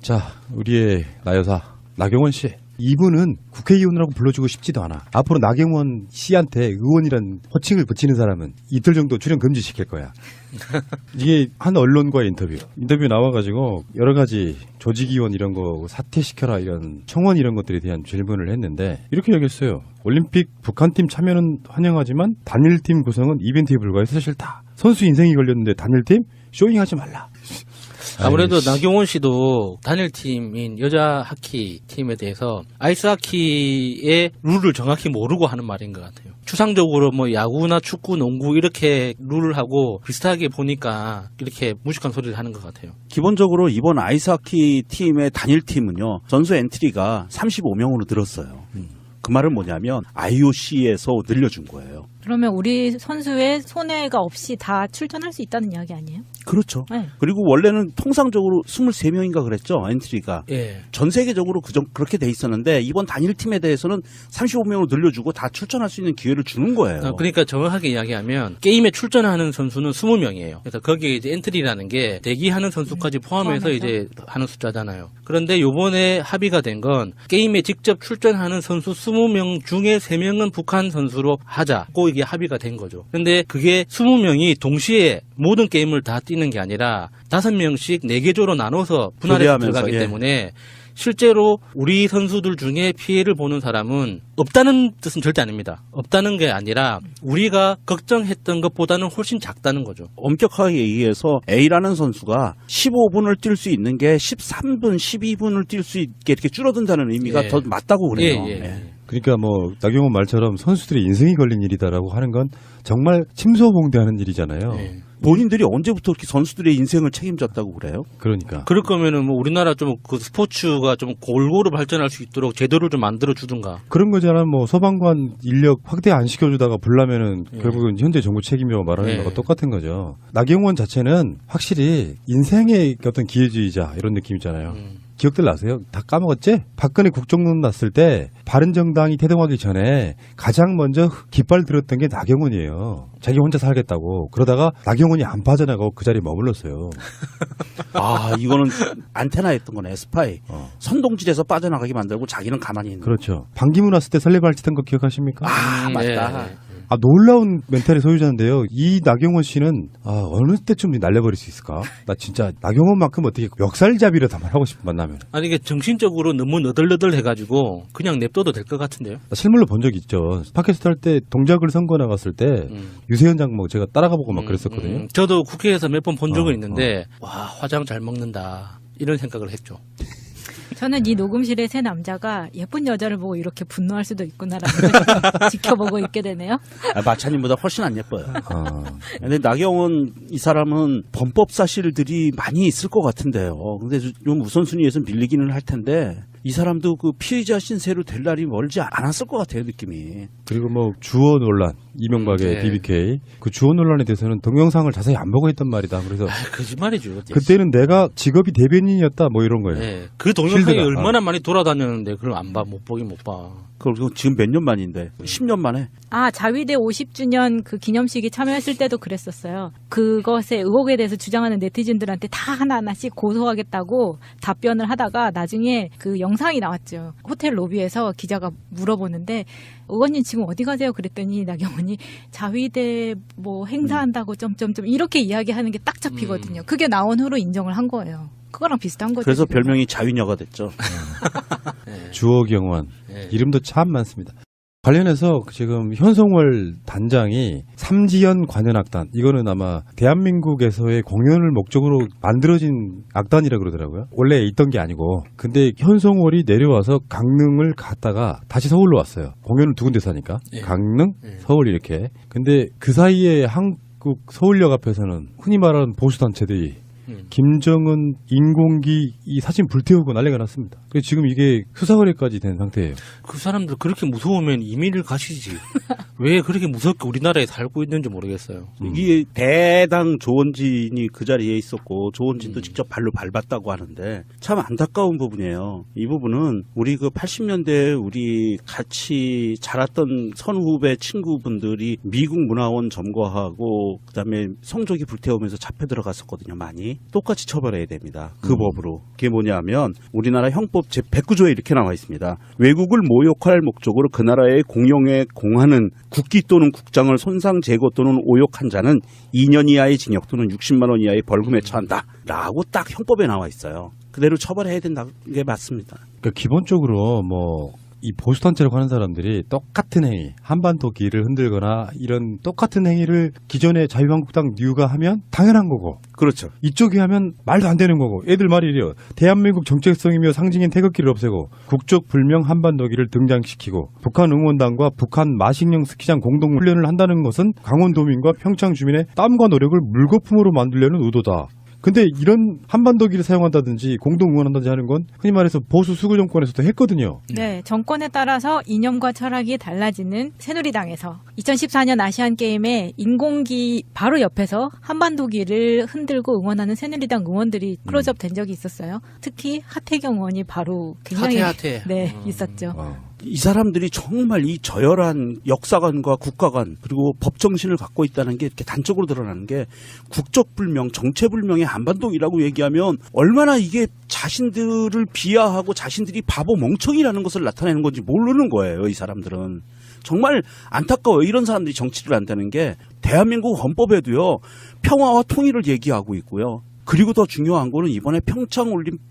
자, 우리의 나여사 나경원 씨. 이분은 국회의원이라고 불러주고 싶지도 않아. 앞으로 나경원 씨한테 의원이란 호칭을 붙이는 사람은 이틀 정도 출연 금지시킬 거야. 이게 한 언론과의 인터뷰 나와가지고 여러 가지 조직위원 이런 거 사퇴시켜라 이런 청원 이런 것들에 대한 질문을 했는데 이렇게 얘기했어요. 올림픽 북한팀 참여는 환영하지만 단일팀 구성은 이벤트에 불과해서 싫다. 선수 인생이 걸렸는데 단일팀 쇼잉하지 말라. 아무래도 나경원 씨도 단일팀인 여자 하키 팀에 대해서 아이스하키의 룰을 정확히 모르고 하는 말인 것 같아요. 추상적으로 뭐 야구나 축구, 농구 이렇게 룰을 하고 비슷하게 보니까 이렇게 무식한 소리를 하는 것 같아요. 기본적으로 이번 아이스하키 팀의 단일팀은요. 선수 엔트리가 35명으로 늘었어요. 그 말은 뭐냐면 IOC에서 늘려준 거예요. 그러면 우리 선수의 손해가 없이 다 출전할 수 있다는 이야기 아니에요? 그렇죠. 네. 그리고 원래는 통상적으로 23명인가 그랬죠. 엔트리가. 예. 전 세계적으로 그렇게 돼 있었는데 이번 단일팀에 대해서는 35명으로 늘려주고 다 출전할 수 있는 기회를 주는 거예요. 그러니까 정확하게 이야기하면 게임에 출전하는 선수는 20명이에요. 그래서 거기에 이제 엔트리라는 게 대기하는 선수까지 포함해서 이제 하는 숫자잖아요. 그런데 요번에 합의가 된 건 게임에 직접 출전하는 선수 20명 중에 3명은 북한 선수로 하자고 이게 합의가 된 거죠. 근데 그게 20명이 동시에 모든 게임을 다 뛰는 게 아니라 5명씩 4개조로 나눠서 분할해서 들어가기 때문에 실제로 우리 선수들 중에 피해를 보는 사람은 없다는 뜻은 절대 아닙니다. 없다는 게 아니라 우리가 걱정했던 것보다는 훨씬 작다는 거죠. 엄격하게 얘기해서 A라는 선수가 15분을 뛸 수 있는 게 13분, 12분을 뛸 수 있게 이렇게 줄어든다는 의미가 더 맞다고 그래요. 그러니까 뭐 나경원 말처럼 선수들의 인생이 걸린 일이다라고 하는 건 정말 침소봉대하는 일이잖아요. 본인들이 언제부터 이렇게 선수들의 인생을 책임졌다고 그래요? 그러니까. 그럴 거면은 뭐 우리나라 좀 그 스포츠가 좀 골고루 발전할 수 있도록 제도를 좀 만들어 주든가. 그런 거잖아. 뭐 소방관 인력 확대 안 시켜주다가 불나면은 결국은 현재 정부 책임이라고 말하는 거가 똑같은 거죠. 나경원 자체는 확실히 인생의 어떤 기회주의자 이런 느낌이잖아요. 기억들 나세요? 다 까먹었지? 박근혜 국정농단 났을 때 바른정당이 태동하기 전에 가장 먼저 깃발 들었던 게 나경원이에요. 자기 혼자 살겠다고. 그러다가 나경원이 안 빠져나가고 그 자리에 머물렀어요. 아, 이거는 안테나였던 거네. 스파이. 선동질에서 빠져나가게 만들고 자기는 가만히 있는. 그렇죠. 반기문 왔을 때 설레발치던 거 기억하십니까? 아, 맞다. 아, 놀라운 멘탈의 소유자인데요. 이 나경원 씨는 어느 때쯤 날려버릴 수 있을까? 나 진짜 나경원만큼 어떻게 역살잡이를 다 말하고 싶은 만나면. 아니 이게 정신적으로 너무 너덜너덜 해가지고 그냥 냅둬도 될 것 같은데요. 나 실물로 본 적 있죠. 팟캐스트 할 때 동작을 선거 나갔을 때 유세현 장모 제가 따라가보고 막 그랬었거든요. 저도 국회에서 몇 번 본 적은 있는데 와 화장 잘 먹는다 이런 생각을 했죠. 저는 이 녹음실의 세 남자가 예쁜 여자를 보고 이렇게 분노할 수도 있구나라는 걸 지켜보고 있게 되네요. 아, 마차님보다 훨씬 안 예뻐요. 근데 나경원 이 사람은 범법 사실들이 많이 있을 것 같은데요. 근데 좀 우선순위에서 밀리기는 할 텐데 이 사람도 그 피의자 신세로 될 날이 멀지 않았을 것 같아요, 느낌이. 그리고 뭐 주어 논란, 이명박의 BBK 그 주어 논란에 대해서는 동영상을 자세히 안 보고 했단 말이다. 그래서 거짓말이죠. 그때는 내가 직업이 대변인이었다 뭐 이런 거예요. 그 동영상이 얼마나 많이 돌아다녔는데 그걸 안 봐, 못 보긴 못 봐. 그리고 지금 몇 년 만인데 10년 만에. 아, 자위대 50주년 그 기념식에 참여했을 때도 그랬었어요. 그것의 의혹에 대해서 주장하는 네티즌들한테 다 하나하나씩 고소하겠다고 답변을 하다가 나중에 그 영상이 나왔죠. 호텔 로비에서 기자가 물어보는데 의원님 지금 어디 가세요? 그랬더니 나경원이 자위대 뭐 행사한다고 점점점 이렇게 이야기하는 게 딱 잡히거든요. 그게 나온 후로 인정을 한 거예요. 그거랑 비슷한 거죠. 그래서 별명이 자위녀가 됐죠. 주어 경원 이름도 참 많습니다. 관련해서 지금 현송월 단장이 삼지연 관현악단 이거는 아마 대한민국에서의 공연을 목적으로 만들어진 악단이라 그러더라고요. 원래 있던 게 아니고. 근데 현송월이 내려와서 강릉을 갔다가 다시 서울로 왔어요. 공연을 두 군데서 하니까. 강릉, 서울 이렇게. 근데 그 사이에 한국 서울역 앞에서는 흔히 말하는 보수단체들이 김정은 인공기 이 사진 불태우고 난리가 났습니다. 그래서 지금 이게 수사 의뢰까지 된 상태예요. 그 사람들 그렇게 무서우면 이민을 가시지. 왜 그렇게 무섭게 우리나라에 살고 있는지 모르겠어요. 이게 대당 조원진이 그 자리에 있었고 조원진도 직접 발로 밟았다고 하는데 참 안타까운 부분이에요. 이 부분은 우리 그 80년대 우리 같이 자랐던 선후배 친구분들이 미국 문화원 점거하고 그다음에 성조기 불태우면서 잡혀 들어갔었거든요. 많이. 똑같이 처벌해야 됩니다. 그 법으로. 그게 뭐냐면 우리나라 형법 제109조에 이렇게 나와 있습니다. 외국을 모욕할 목적으로 그 나라의 공용에 공하는 국기 또는 국장을 손상, 제거 또는 오욕한 자는 2년 이하의 징역 또는 60만 원 이하의 벌금에 처한다. 라고 딱 형법에 나와 있어요. 그대로 처벌해야 된다는 게 맞습니다. 그러니까 기본적으로 뭐 이 보수단체라고 하는 사람들이 똑같은 행위, 한반도기를 흔들거나 이런 똑같은 행위를 기존의 자유한국당 뉴가 하면 당연한 거고, 그렇죠. 이쪽이 하면 말도 안 되는 거고, 애들 말이 이래요. 대한민국 정체성이며 상징인 태극기를 없애고 국적 불명 한반도기를 등장시키고 북한 응원단과 북한 마식령 스키장 공동 훈련을 한다는 것은 강원도민과 평창 주민의 땀과 노력을 물거품으로 만들려는 의도다. 근데 이런 한반도기를 사용한다든지 공동 응원한다든지 하는 건 흔히 말해서 보수 수구 정권에서도 했거든요. 네, 정권에 따라서 이념과 철학이 달라지는 새누리당에서 2014년 아시안게임에 인공기 바로 옆에서 한반도기를 흔들고 응원하는 새누리당 의원들이 클로즈업 된 적이 있었어요. 특히 하태경 의원이 바로 굉장히 하태. 네, 있었죠. 이 사람들이 정말 이 저열한 역사관과 국가관 그리고 법정신을 갖고 있다는 게 이렇게 단적으로 드러나는 게 국적불명, 정체불명의 한반도이라고 얘기하면 얼마나 이게 자신들을 비하하고 자신들이 바보 멍청이라는 것을 나타내는 건지 모르는 거예요. 이 사람들은. 정말 안타까워요. 이런 사람들이 정치를 한다는 게. 대한민국 헌법에도요. 평화와 통일을 얘기하고 있고요. 그리고 더 중요한 거는 이번에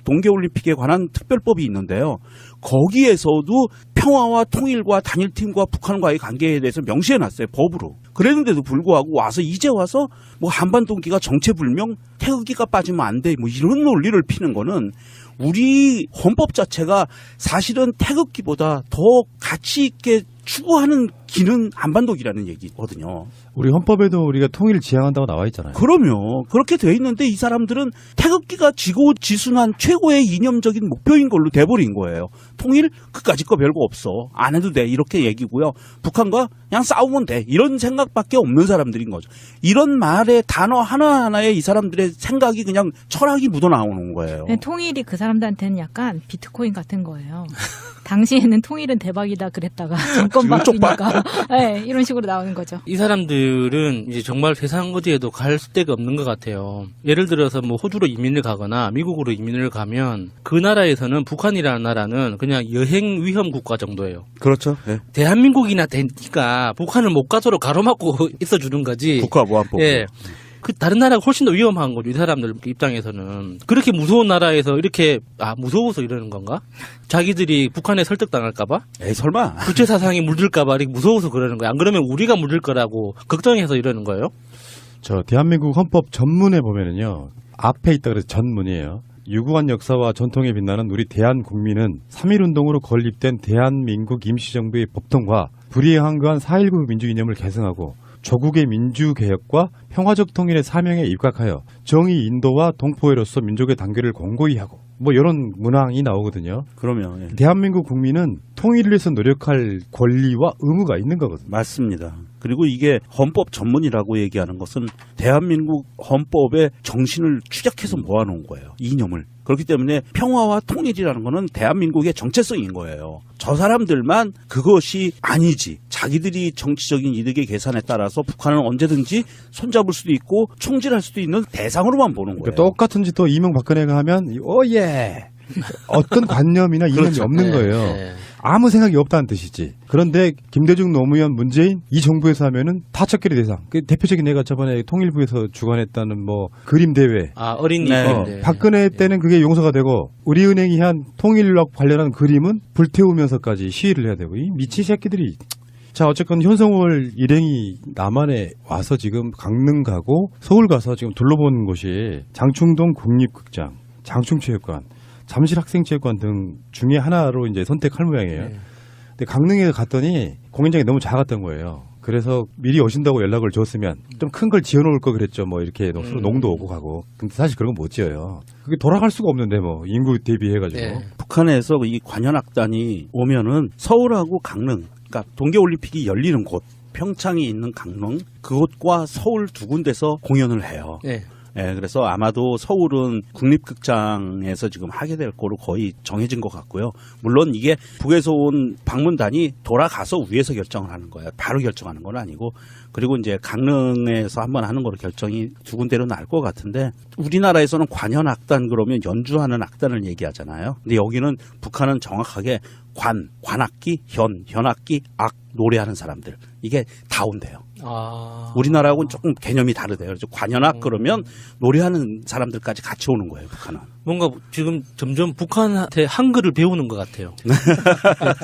동계올림픽에 관한 특별법이 있는데요. 거기에서도 평화와 통일과 단일팀과 북한과의 관계에 대해서 명시해놨어요. 법으로. 그랬는데도 불구하고 이제 와서 뭐 한반도기가 정체불명, 태극기가 빠지면 안 돼. 뭐 이런 논리를 피는 거는 우리 헌법 자체가 사실은 태극기보다 더 가치 있게 추구하는 기는 한반도기라는 얘기거든요. 우리 헌법에도 우리가 통일을 지향한다고 나와 있잖아요. 그럼요. 그렇게 돼 있는데 이 사람들은 태극기가 지고지순한 최고의 이념적인 목표인 걸로 돼버린 거예요. 통일? 그까짓 거 별거 없어. 안 해도 돼. 이렇게 얘기고요. 북한과 그냥 싸우면 돼. 이런 생각밖에 없는 사람들인 거죠. 이런 말의 단어 하나하나에 이 사람들의 생각이 그냥 철학이 묻어나오는 거예요. 네, 통일이 그 사람들한테는 약간 비트코인 같은 거예요. 당시에는 통일은 대박이다 그랬다가 정권 바뀌니까 네, 이런 식으로 나오는 거죠. 이 사람들은 이제 정말 세상 어디에도 갈 데가 없는 것 같아요. 예를 들어서 뭐 호주로 이민을 가거나 미국으로 이민을 가면 그 나라에서는 북한이라는 나라는 그냥 여행 위험 국가 정도예요. 그렇죠. 네. 대한민국이나 되니까 북한을 못 가도록 가로막고 있어주는 거지. 국가보안법. 예. 그 다른 나라가 훨씬 더 위험한 거죠. 이 사람들 입장에서는. 그렇게 무서운 나라에서 이렇게 무서워서 이러는 건가? 자기들이 북한에 설득당할까 봐? 에이 설마. 국제 사상이 물들까 봐 이렇게 무서워서 그러는 거야. 안 그러면 우리가 물들 거라고 걱정해서 이러는 거예요? 저 대한민국 헌법 전문에 보면은요. 앞에 있다 그래서 전문이에요. 유구한 역사와 전통에 빛나는 우리 대한국민은 3.1운동으로 건립된 대한민국 임시정부의 법통과 불의에 항거한 4.19 민주이념을 계승하고 조국의 민주개혁과 평화적 통일의 사명에 입각하여 정의 인도와 동포애로서 민족의 단계를 공고히 하고 뭐 이런 문항이 나오거든요. 그러면 예. 대한민국 국민은 통일을 위해서 노력할 권리와 의무가 있는 거거든요. 맞습니다. 그리고 이게 헌법 전문이라고 얘기하는 것은 대한민국 헌법의 정신을 축약해서 모아놓은 거예요. 이념을. 그렇기 때문에 평화와 통일이라는 거는 대한민국의 정체성인 거예요. 저 사람들만 그것이 아니지. 자기들이 정치적인 이득의 계산에 따라서 북한은 언제든지 손잡을 수도 있고 총질할 수도 있는 대상으로만 보는 거예요. 그러니까 똑같은 짓도 이명박근혜가 하면 오예 어떤 관념이나 이념이 그렇죠. 없는 거예요. 네. 아무 생각이 없다는 뜻이지. 그런데 김대중, 노무현, 문재인 이 정부에서 하면은 다 척결의 대상. 그 대표적인 애가 저번에 통일부에서 주관했다는 뭐 그림 대회. 어린이. 네. 박근혜 때는 그게 용서가 되고 우리은행이 한 통일력 관련한 그림은 불태우면서까지 시위를 해야 되고 이 미친 새끼들이. 자, 어쨌건 현성월 일행이 남한에 와서 지금 강릉 가고 서울 가서 지금 둘러본 곳이 장충동 국립극장, 장충체육관, 잠실학생체육관 등 중에 하나로 이제 선택할 모양이에요. 네. 근데 강릉에 갔더니 공연장이 너무 작았던 거예요. 그래서 미리 오신다고 연락을 줬으면 좀 큰 걸 지어놓을 거 그랬죠. 뭐 이렇게 서로 농도 오고 가고. 근데 사실 그런 거 못 지어요. 그게 돌아갈 수가 없는데 뭐 인구 대비해가지고. 네. 북한에서 이 관현악단이 오면은 서울하고 강릉, 그러니까 동계올림픽이 열리는 곳, 평창이 있는 강릉, 그곳과 서울 두 군데서 공연을 해요. 네. 예, 그래서 아마도 서울은 국립극장에서 지금 하게 될 거로 거의 정해진 것 같고요. 물론 이게 북에서 온 방문단이 돌아가서 위에서 결정을 하는 거예요. 바로 결정하는 건 아니고. 그리고 이제 강릉에서 한번 하는 거로 결정이 두 군데로 날 것 같은데 우리나라에서는 관현악단 그러면 연주하는 악단을 얘기하잖아요. 근데 여기는 북한은 정확하게 관악기, 현악기, 악, 노래하는 사람들. 이게 다 온대요. 우리나라하고는 조금 개념이 다르대요. 그래서 관현악 그러면 노래하는 사람들까지 같이 오는 거예요, 북한은. 뭔가 지금 점점 북한한테 한글을 배우는 것 같아요.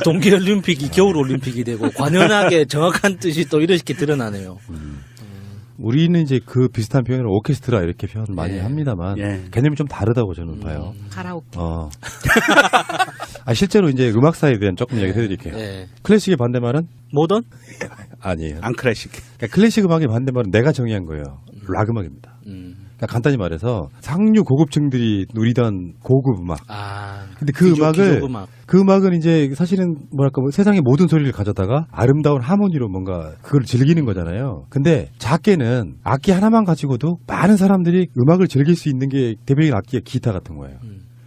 동계올림픽이 겨울올림픽이 되고 관현악의 정확한 뜻이 또 이렇게 드러나네요. 우리는 이제 그 비슷한 표현을 오케스트라 이렇게 표현 많이 예. 합니다만 예. 개념이 좀 다르다고 저는 봐요. 가라오케. 실제로 이제 음악사에 대한 조금 얘기 해드릴게요. 예. 클래식의 반대말은 모던? 아니에요. 안 클래식. 그러니까 클래식 음악의 반대말은 내가 정의한 거예요. 락 음악입니다. 그러니까 간단히 말해서 상류 고급층들이 누리던 고급 음악. 근데 그 그 음악은 이제 사실은 뭐랄까 세상의 모든 소리를 가져다가 아름다운 하모니로 뭔가 그걸 즐기는 거잖아요. 근데 작게는 악기 하나만 가지고도 많은 사람들이 음악을 즐길 수 있는 게 대표적인 악기가 기타 같은 거예요.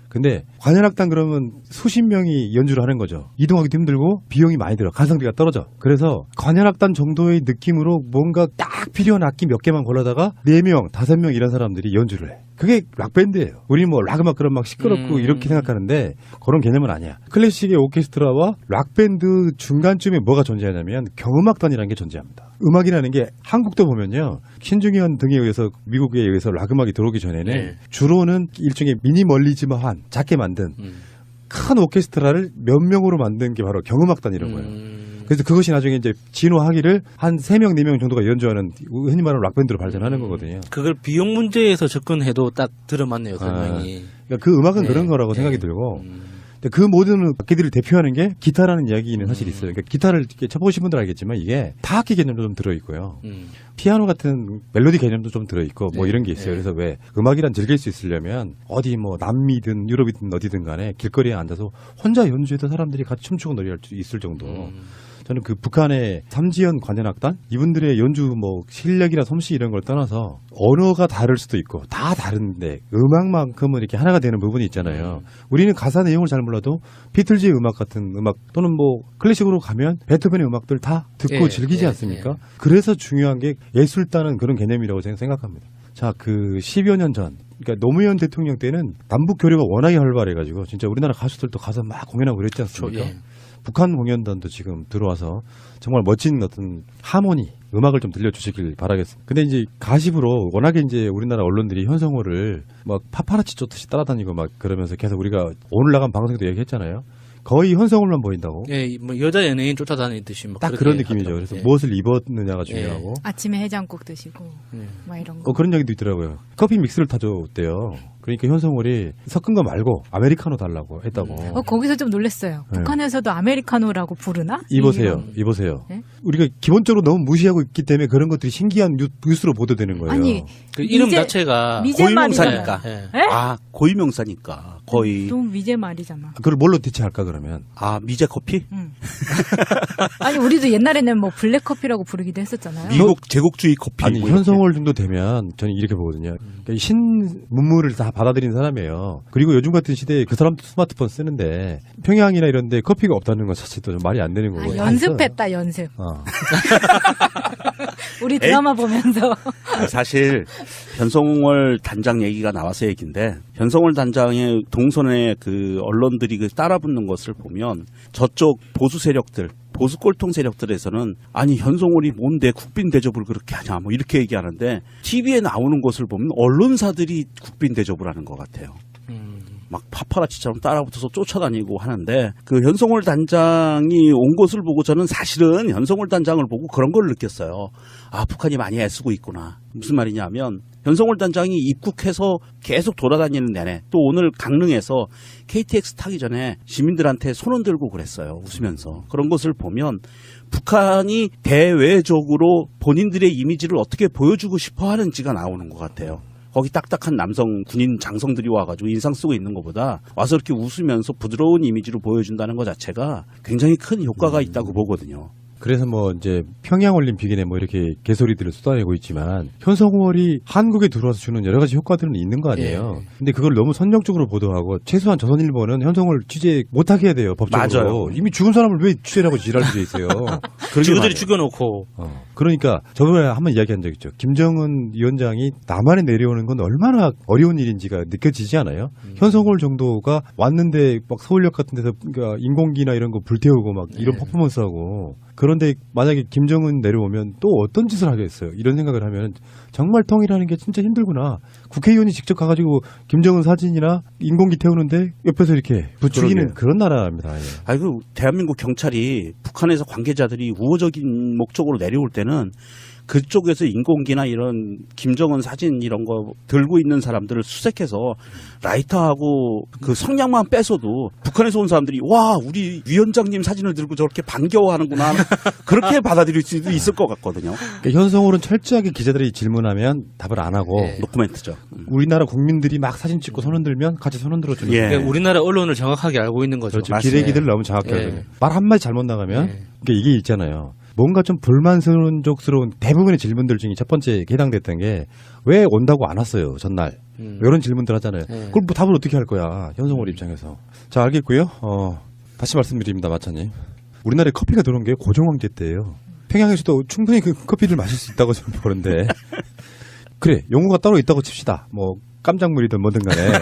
근데 관현악단 그러면 수십 명이 연주를 하는 거죠. 이동하기도 힘들고 비용이 많이 들어. 가성비가 떨어져. 그래서 관현악단 정도의 느낌으로 뭔가 딱 필요한 악기 몇 개만 골라다가 4명, 5명 이런 사람들이 연주를 해. 그게 락밴드예요. 우리는 뭐 락음악 그런 막 시끄럽고 이렇게 생각하는데 그런 개념은 아니야. 클래식의 오케스트라와 락밴드 중간쯤에 뭐가 존재하냐면 경음악단이라는 게 존재합니다. 음악이라는 게 한국도 보면요. 신중현 등에 의해서 미국에 의해서 락음악이 들어오기 전에는 주로는 일종의 미니멀리즘한 작게 만든 큰 오케스트라를 몇 명으로 만든 게 바로 경음악단이라는 거예요. 그래서 그것이 나중에 이제 진화하기를 한 3명, 4명 정도가 연주하는 흔히 말하는 락밴드로 발전하는 거거든요. 그걸 비용 문제에서 접근해도 딱 들어맞네요, 설명이. 그러니까 그 음악은 그런 거라고 생각이 들고 근데 그 모든 악기들을 대표하는 게 기타라는 이야기는 사실 있어요. 그러니까 기타를 이렇게 쳐보신 분들 알겠지만 이게 타악기 개념도 좀 들어있고요. 피아노 같은 멜로디 개념도 좀 들어있고 뭐 이런 게 있어요. 그래서 왜 음악이란 즐길 수 있으려면 어디 뭐 남미든 유럽이든 어디든 간에 길거리에 앉아서 혼자 연주해도 사람들이 같이 춤추고 노래할 수 있을 정도. 저는 그 북한의 삼지연 관현악단 이분들의 연주 뭐 실력이나 솜씨 이런 걸 떠나서 언어가 다를 수도 있고 다 다른데 음악만큼은 이렇게 하나가 되는 부분이 있잖아요. 우리는 가사 내용을 잘 몰라도 비틀즈의 음악 같은 음악 또는 뭐 클래식으로 가면 베토벤의 음악들 다 듣고 즐기지 않습니까? 그래서 중요한 게 예술단은 그런 개념이라고 저는 생각합니다. 자, 그 10여 년 전 그러니까 노무현 대통령 때는 남북 교류가 워낙에 활발해가지고 진짜 우리나라 가수들도 가서 막 공연하고 그랬지 않습니까? 북한 공연단도 지금 들어와서 정말 멋진 어떤 하모니, 음악을 좀 들려주시길 바라겠습니다. 근데 이제 가십으로 워낙에 이제 우리나라 언론들이 현성호를 막 파파라치 쫓듯이 따라다니고 막 그러면서 계속 우리가 오늘 나간 방송에도 얘기했잖아요. 거의 현성호만 보인다고. 예, 뭐 여자 연예인 쫓아다니듯이 뭐 딱 그런 느낌이죠. 그래서 무엇을 입었느냐가 중요하고. 아침에 해장국 드시고 막 이런 거. 그런 얘기도 있더라고요. 커피 믹스를 타줬대요. 그러니까 현성월이 섞은 거 말고 아메리카노 달라고 했다고. 거기서 좀 놀랐어요. 북한에서도 아메리카노라고 부르나? 이보세요. 네? 우리가 기본적으로 너무 무시하고 있기 때문에 그런 것들이 신기한 뉴스로 보도되는 거예요. 아니, 그 이름 자체가 고유명사니까. 네? 고유명사니까 거의. 너무 미제 말이잖아. 그걸 뭘로 대체할까 그러면? 미제 커피? 아니 우리도 옛날에는 뭐 블랙 커피라고 부르기도 했었잖아요. 미국 제국주의 커피. 아니 현성월 정도 되면 저는 이렇게 보거든요. 그러니까 신문물을 다 받아들인 사람이에요. 그리고 요즘 같은 시대에 그 사람도 스마트폰 쓰는데 평양이나 이런데 커피가 없다는 것 자체도 좀 말이 안 되는 거고. 연습했다 연습. 우리 드라마 보면서. 사실 현성월 단장 얘기가 나와서 얘기인데 현성월 단장의 동선에 그 언론들이 그 따라붙는 것을 보면 저쪽 보수 세력들 보수 꼴통 세력들에서는 아니 현성월이 뭔데 국빈 대접을 그렇게 하냐 뭐 이렇게 얘기하는데 TV에 나오는 것을 보면 언론사들이 국빈 대접을 하는 것 같아요. 막 파파라치처럼 따라붙어서 쫓아다니고 하는데 그 현성월 단장이 온 것을 보고 저는 사실은 현성월 단장을 보고 그런 걸 느꼈어요. 북한이 많이 애쓰고 있구나. 무슨 말이냐면 현성월 단장이 입국해서 계속 돌아다니는 내내 또 오늘 강릉에서 KTX 타기 전에 시민들한테 손을 들고 그랬어요. 웃으면서. 그런 것을 보면 북한이 대외적으로 본인들의 이미지를 어떻게 보여주고 싶어 하는지가 나오는 것 같아요. 거기 딱딱한 남성 군인 장성들이 와가지고 인상 쓰고 있는 것보다 와서 이렇게 웃으면서 부드러운 이미지로 보여준다는 것 자체가 굉장히 큰 효과가 있다고 보거든요. 그래서 뭐 이제 평양 올림픽이네 뭐 이렇게 개소리들을 쏟아내고 있지만 현성월이 한국에 들어와서 주는 여러 가지 효과들은 있는 거 아니에요. 예. 근데 그걸 너무 선정적으로 보도하고 최소한 조선일보는 현성월 취재 못하게 해야 돼요. 법적으로. 맞아요. 이미 죽은 사람을 왜 취재라고 지랄 주에 있어요. 지그들이 죽여놓고 그러니까 저번에 한번 이야기한 적 있죠. 김정은 위원장이 남한에 내려오는 건 얼마나 어려운 일인지가 느껴지지 않아요? 현성월 정도가 왔는데 막 서울역 같은 데서 그러니까 인공기나 이런 거 불태우고 막 이런 퍼포먼스하고 그런데 만약에 김정은 내려오면 또 어떤 짓을 하겠어요? 이런 생각을 하면 정말 통일하는 게 진짜 힘들구나. 국회의원이 직접 가가지고 김정은 사진이나 인공기 태우는데 옆에서 이렇게 부추기는 그런 나라입니다. 예. 아이고 대한민국 경찰이 북한에서 관계자들이 우호적인 목적으로 내려올 때는 그쪽에서 인공기나 이런 김정은 사진 이런 거 들고 있는 사람들을 수색해서 라이터하고 그 성냥만 뺏어도 북한에서 온 사람들이 와 우리 위원장님 사진을 들고 저렇게 반겨워하는구나 그렇게 받아들일 수도 있을 것 같거든요. 그러니까 현성월은 철저하게 기자들이 질문하면 답을 안 하고 예. 노코멘트죠. 우리나라 국민들이 막 사진 찍고 손 흔들면 같이 손 흔들어 주는 예. 거예요. 그러니까 우리나라 언론을 정확하게 알고 있는 거죠. 그렇죠. 맞습니다. 기레기들을 너무 정확히 예. 하거든요. 말 한마디 잘못 나가면 예. 그러니까 이게 있잖아요. 뭔가 좀 불만족스러운 대부분의 질문들 중에 첫 번째 해당됐던 게 왜 온다고 안 왔어요 전날 이런 질문들 하잖아요. 그걸 뭐 답을 어떻게 할 거야 현성월 입장에서. 자 알겠고요. 다시 말씀드립니다 마차님. 우리나라에 커피가 들어온 게 고종황제 때예요. 평양에서도 충분히 그 커피를 마실 수 있다고 저는 보는데 그래 용어가 따로 있다고 칩시다. 뭐 깜짝물이든 뭐든 간에.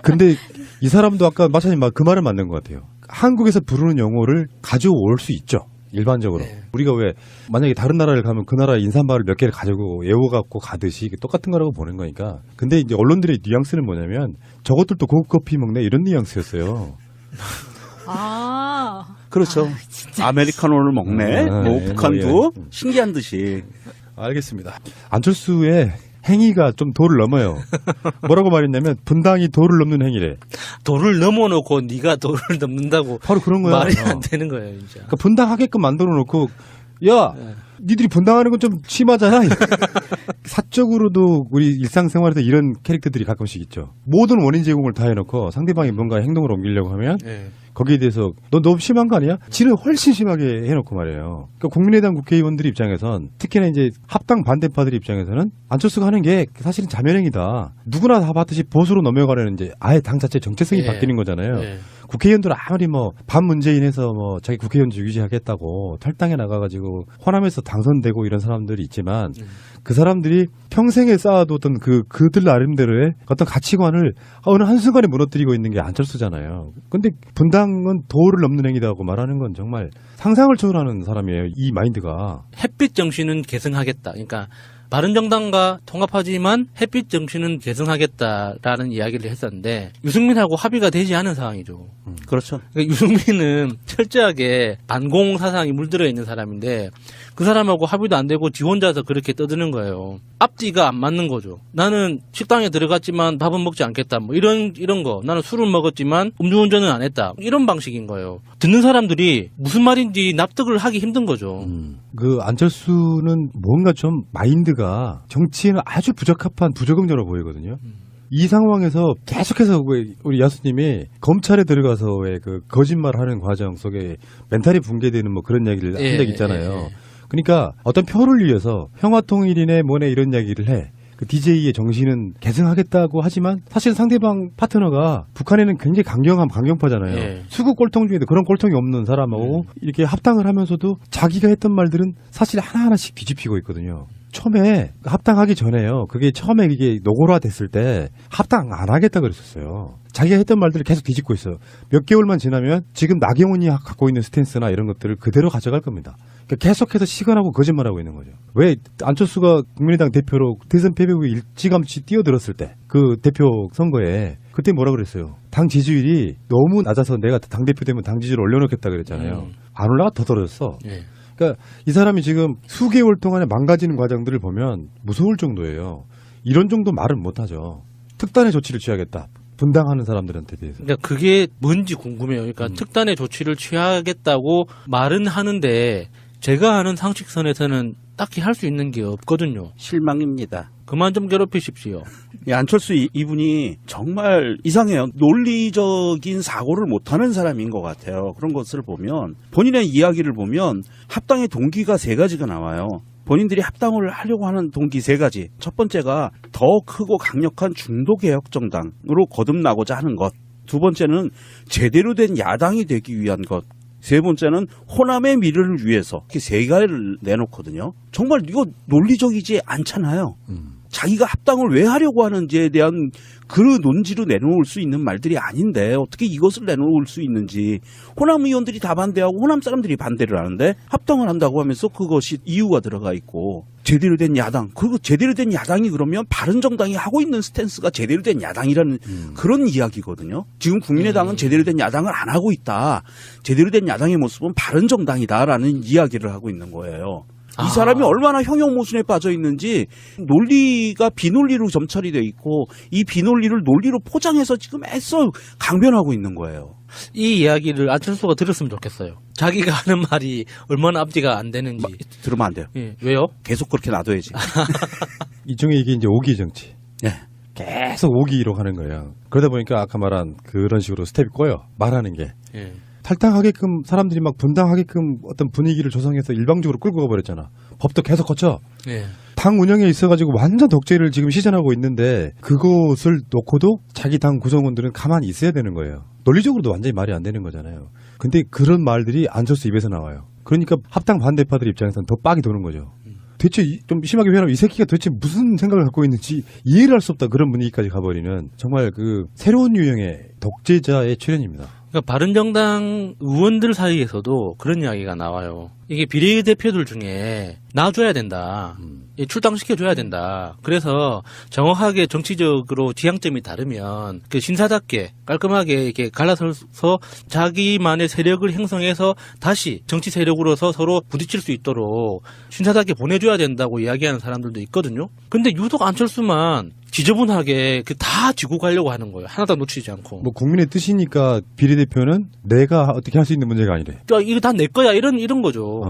근데 이 사람도 아까 마차님 그 말은 맞는 것 같아요. 한국에서 부르는 용어를 가져올 수 있죠. 일반적으로. 네. 우리가 왜 만약에 다른 나라를 가면 그 나라 인삼바를 몇 개를 가지고 외워갖고 가듯이 똑같은 거라고 보는 거니까. 근데 이제 언론들의 뉘앙스는 뭐냐면 저것들도 고급 커피 먹네 이런 뉘앙스였어요. 아. 그렇죠. 아메리카노를 먹네. 뭐 예, 북한도 신기한 듯이. 알겠습니다. 안철수의 행위가 좀 도를 넘어요. 뭐라고 말했냐면 분당이 도를 넘는 행위래. 도를 넘어놓고 네가 도를 넘는다고 바로 그런 거야. 말이 안 되는 거예요, 진짜. 그러니까 분당하게끔 만들어 놓고 야 니들이 분당하는 건 좀 심하잖아. 사적으로도 우리 일상생활에서 이런 캐릭터들이 가끔씩 있죠. 모든 원인 제공을 다 해놓고 상대방이 뭔가 행동을 옮기려고 하면 예. 거기에 대해서 너 너무 심한 거 아니야? 지는 훨씬 심하게 해놓고 말이에요. 그러니까 국민의당 국회의원들 입장에선 특히나 이제 합당 반대파들 입장에서는 안철수가 하는 게 사실은 자멸행위다. 누구나 다 봤듯이 보수로 넘어가려는 이제 아예 당 자체 정체성이 예. 바뀌는 거잖아요. 예. 국회의원들은 아무리 뭐 반문재인해서 뭐 자기 국회의원직 유지하겠다고 탈당해 나가가지고 호남에서 당선되고 이런 사람들이 있지만 그 사람들이 평생에 쌓아뒀던 그들 나름대로의 어떤 가치관을 어느 한순간에 무너뜨리고 있는 게 안철수잖아요. 근데 분당은 도를 넘는 행위다고 말하는 건 정말 상상을 초월하는 사람이에요. 이 마인드가. 햇빛 정신은 계승하겠다. 그러니까 바른정당과 통합하지만 햇빛 정신은 계승하겠다라는 이야기를 했었는데 유승민하고 합의가 되지 않은 상황이죠. 그렇죠. 그러니까 유승민은 철저하게 반공 사상이 물들어 있는 사람인데 그 사람하고 합의도 안 되고 지 혼자서 그렇게 떠드는 거예요. 앞뒤가 안 맞는 거죠. 나는 식당에 들어갔지만 밥은 먹지 않겠다. 뭐 이런 거. 나는 술은 먹었지만 음주운전은 안 했다. 이런 방식인 거예요. 듣는 사람들이 무슨 말인지 납득을 하기 힘든 거죠. 그 안철수는 뭔가 좀 마인드가 정치에는 아주 부적합한 부적응자로 보이거든요. 이 상황에서 계속해서 우리 야수님이 검찰에 들어가서 왜 그 거짓말하는 과정 속에 멘탈이 붕괴되는 뭐 그런 이야기를 한 적 있잖아요. 그러니까 어떤 표를 위해서 평화통일이네 뭐네 이런 이야기를 해. 그 DJ의 정신은 계승하겠다고 하지만 사실 상대방 파트너가 북한에는 굉장히 강경파잖아요. 예. 수구 꼴통 중에도 그런 꼴통이 없는 사람하고 이렇게 합당을 하면서도 자기가 했던 말들은 사실 하나하나씩 뒤집히고 있거든요. 처음에 합당하기 전에요. 그게 처음에 이게 노골화 됐을 때 합당 안 하겠다 그랬었어요. 자기가 했던 말들을 계속 뒤집고 있어요. 몇 개월만 지나면 지금 나경원이 갖고 있는 스탠스나 이런 것들을 그대로 가져갈 겁니다. 그러니까 계속해서 시건하고 거짓말하고 있는 거죠. 왜 안철수가 국민의당 대표로 대선 패배 후에 일찌감치 뛰어들었을 때 그 대표 선거에 그때 뭐라 그랬어요. 당 지지율이 너무 낮아서 내가 당대표 되면 당 지지율 올려놓겠다 그랬잖아요. 안 올라가 더 떨어졌어. 예. 그러니까 이 사람이 지금 수개월 동안에 망가지는 과정들을 보면 무서울 정도예요. 이런 정도 말은 못하죠. 특단의 조치를 취하겠다. 분당하는 사람들한테 대해서. 그러니까 그게 뭔지 궁금해요. 그러니까 특단의 조치를 취하겠다고 말은 하는데 제가 아는 상식선에서는 딱히 할 수 있는 게 없거든요. 실망입니다. 그만 좀 괴롭히십시오. 안철수 이분이 정말 이상해요. 논리적인 사고를 못하는 사람인 것 같아요. 그런 것을 보면 본인의 이야기를 보면 합당의 동기가 3가지가 나와요. 본인들이 합당을 하려고 하는 동기 3가지. 첫 번째가 더 크고 강력한 중도개혁정당으로 거듭나고자 하는 것. 두 번째는 제대로 된 야당이 되기 위한 것. 세 번째는 호남의 미래를 위해서. 이렇게 3가지를 내놓거든요. 정말 이거 논리적이지 않잖아요. 자기가 합당을 왜 하려고 하는지에 대한 그 논지로 내놓을 수 있는 말들이 아닌데 어떻게 이것을 내놓을 수 있는지. 호남 의원들이 다 반대하고 호남 사람들이 반대를 하는데 합당을 한다고 하면서 그것이 이유가 들어가 있고, 제대로 된 야당, 그리고 제대로 된 야당이 그러면 바른정당이 하고 있는 스탠스가 제대로 된 야당이라는 그런 이야기거든요. 지금 국민의당은 제대로 된 야당을 안 하고 있다. 제대로 된 야당의 모습은 바른정당이다라는 이야기를 하고 있는 거예요. 이 사람이 얼마나 형용모순에 빠져 있는지, 논리가 비논리로 점철이 돼 있고 이 비논리를 논리로 포장해서 지금 애써 강변하고 있는 거예요. 이 이야기를 안철수가 들었으면 좋겠어요. 자기가 하는 말이 얼마나 앞뒤가 안 되는지. 들으면 안 돼요. 예, 왜요? 계속 그렇게 놔둬야지. 일종의 이게 이제 오기 정치. 네. 계속 오기로 하는 거예요. 그러다 보니까 아까 말한 그런 식으로 스텝이 꼬여. 말하는 게. 예. 탈당하게끔 사람들이 막 분당하게끔 어떤 분위기를 조성해서 일방적으로 끌고 가버렸잖아. 법도 계속 거쳐. 예. 당 운영에 있어가지고 완전 독재를 지금 시전하고 있는데 그것을 놓고도 자기 당 구성원들은 가만히 있어야 되는 거예요. 논리적으로도 완전히 말이 안 되는 거잖아요. 근데 그런 말들이 안철수 입에서 나와요. 그러니까 합당 반대파들 입장에서는 더 빡이 도는 거죠. 대체 좀 심하게 표현하면 이 새끼가 도대체 무슨 생각을 갖고 있는지 이해를 할 수 없다, 그런 분위기까지 가버리는 정말 그 새로운 유형의 독재자의 출현입니다. 그러니까 바른정당 의원들 사이에서도 그런 이야기가 나와요. 이게 비례대표들 중에 놔줘야 된다. 출당시켜줘야 된다. 그래서 정확하게 정치적으로 지향점이 다르면 그 신사답게 깔끔하게 이렇게 갈라서서 자기만의 세력을 형성해서 다시 정치 세력으로서 서로 부딪힐 수 있도록 신사답게 보내줘야 된다고 이야기하는 사람들도 있거든요. 근데 유독 안철수만 지저분하게 다 쥐고 가려고 하는 거예요. 하나도 놓치지 않고. 뭐 국민의 뜻이니까 비례대표는 내가 어떻게 할 수 있는 문제가 아니래. 그러니까 이거 다 내 거야. 이런 거죠.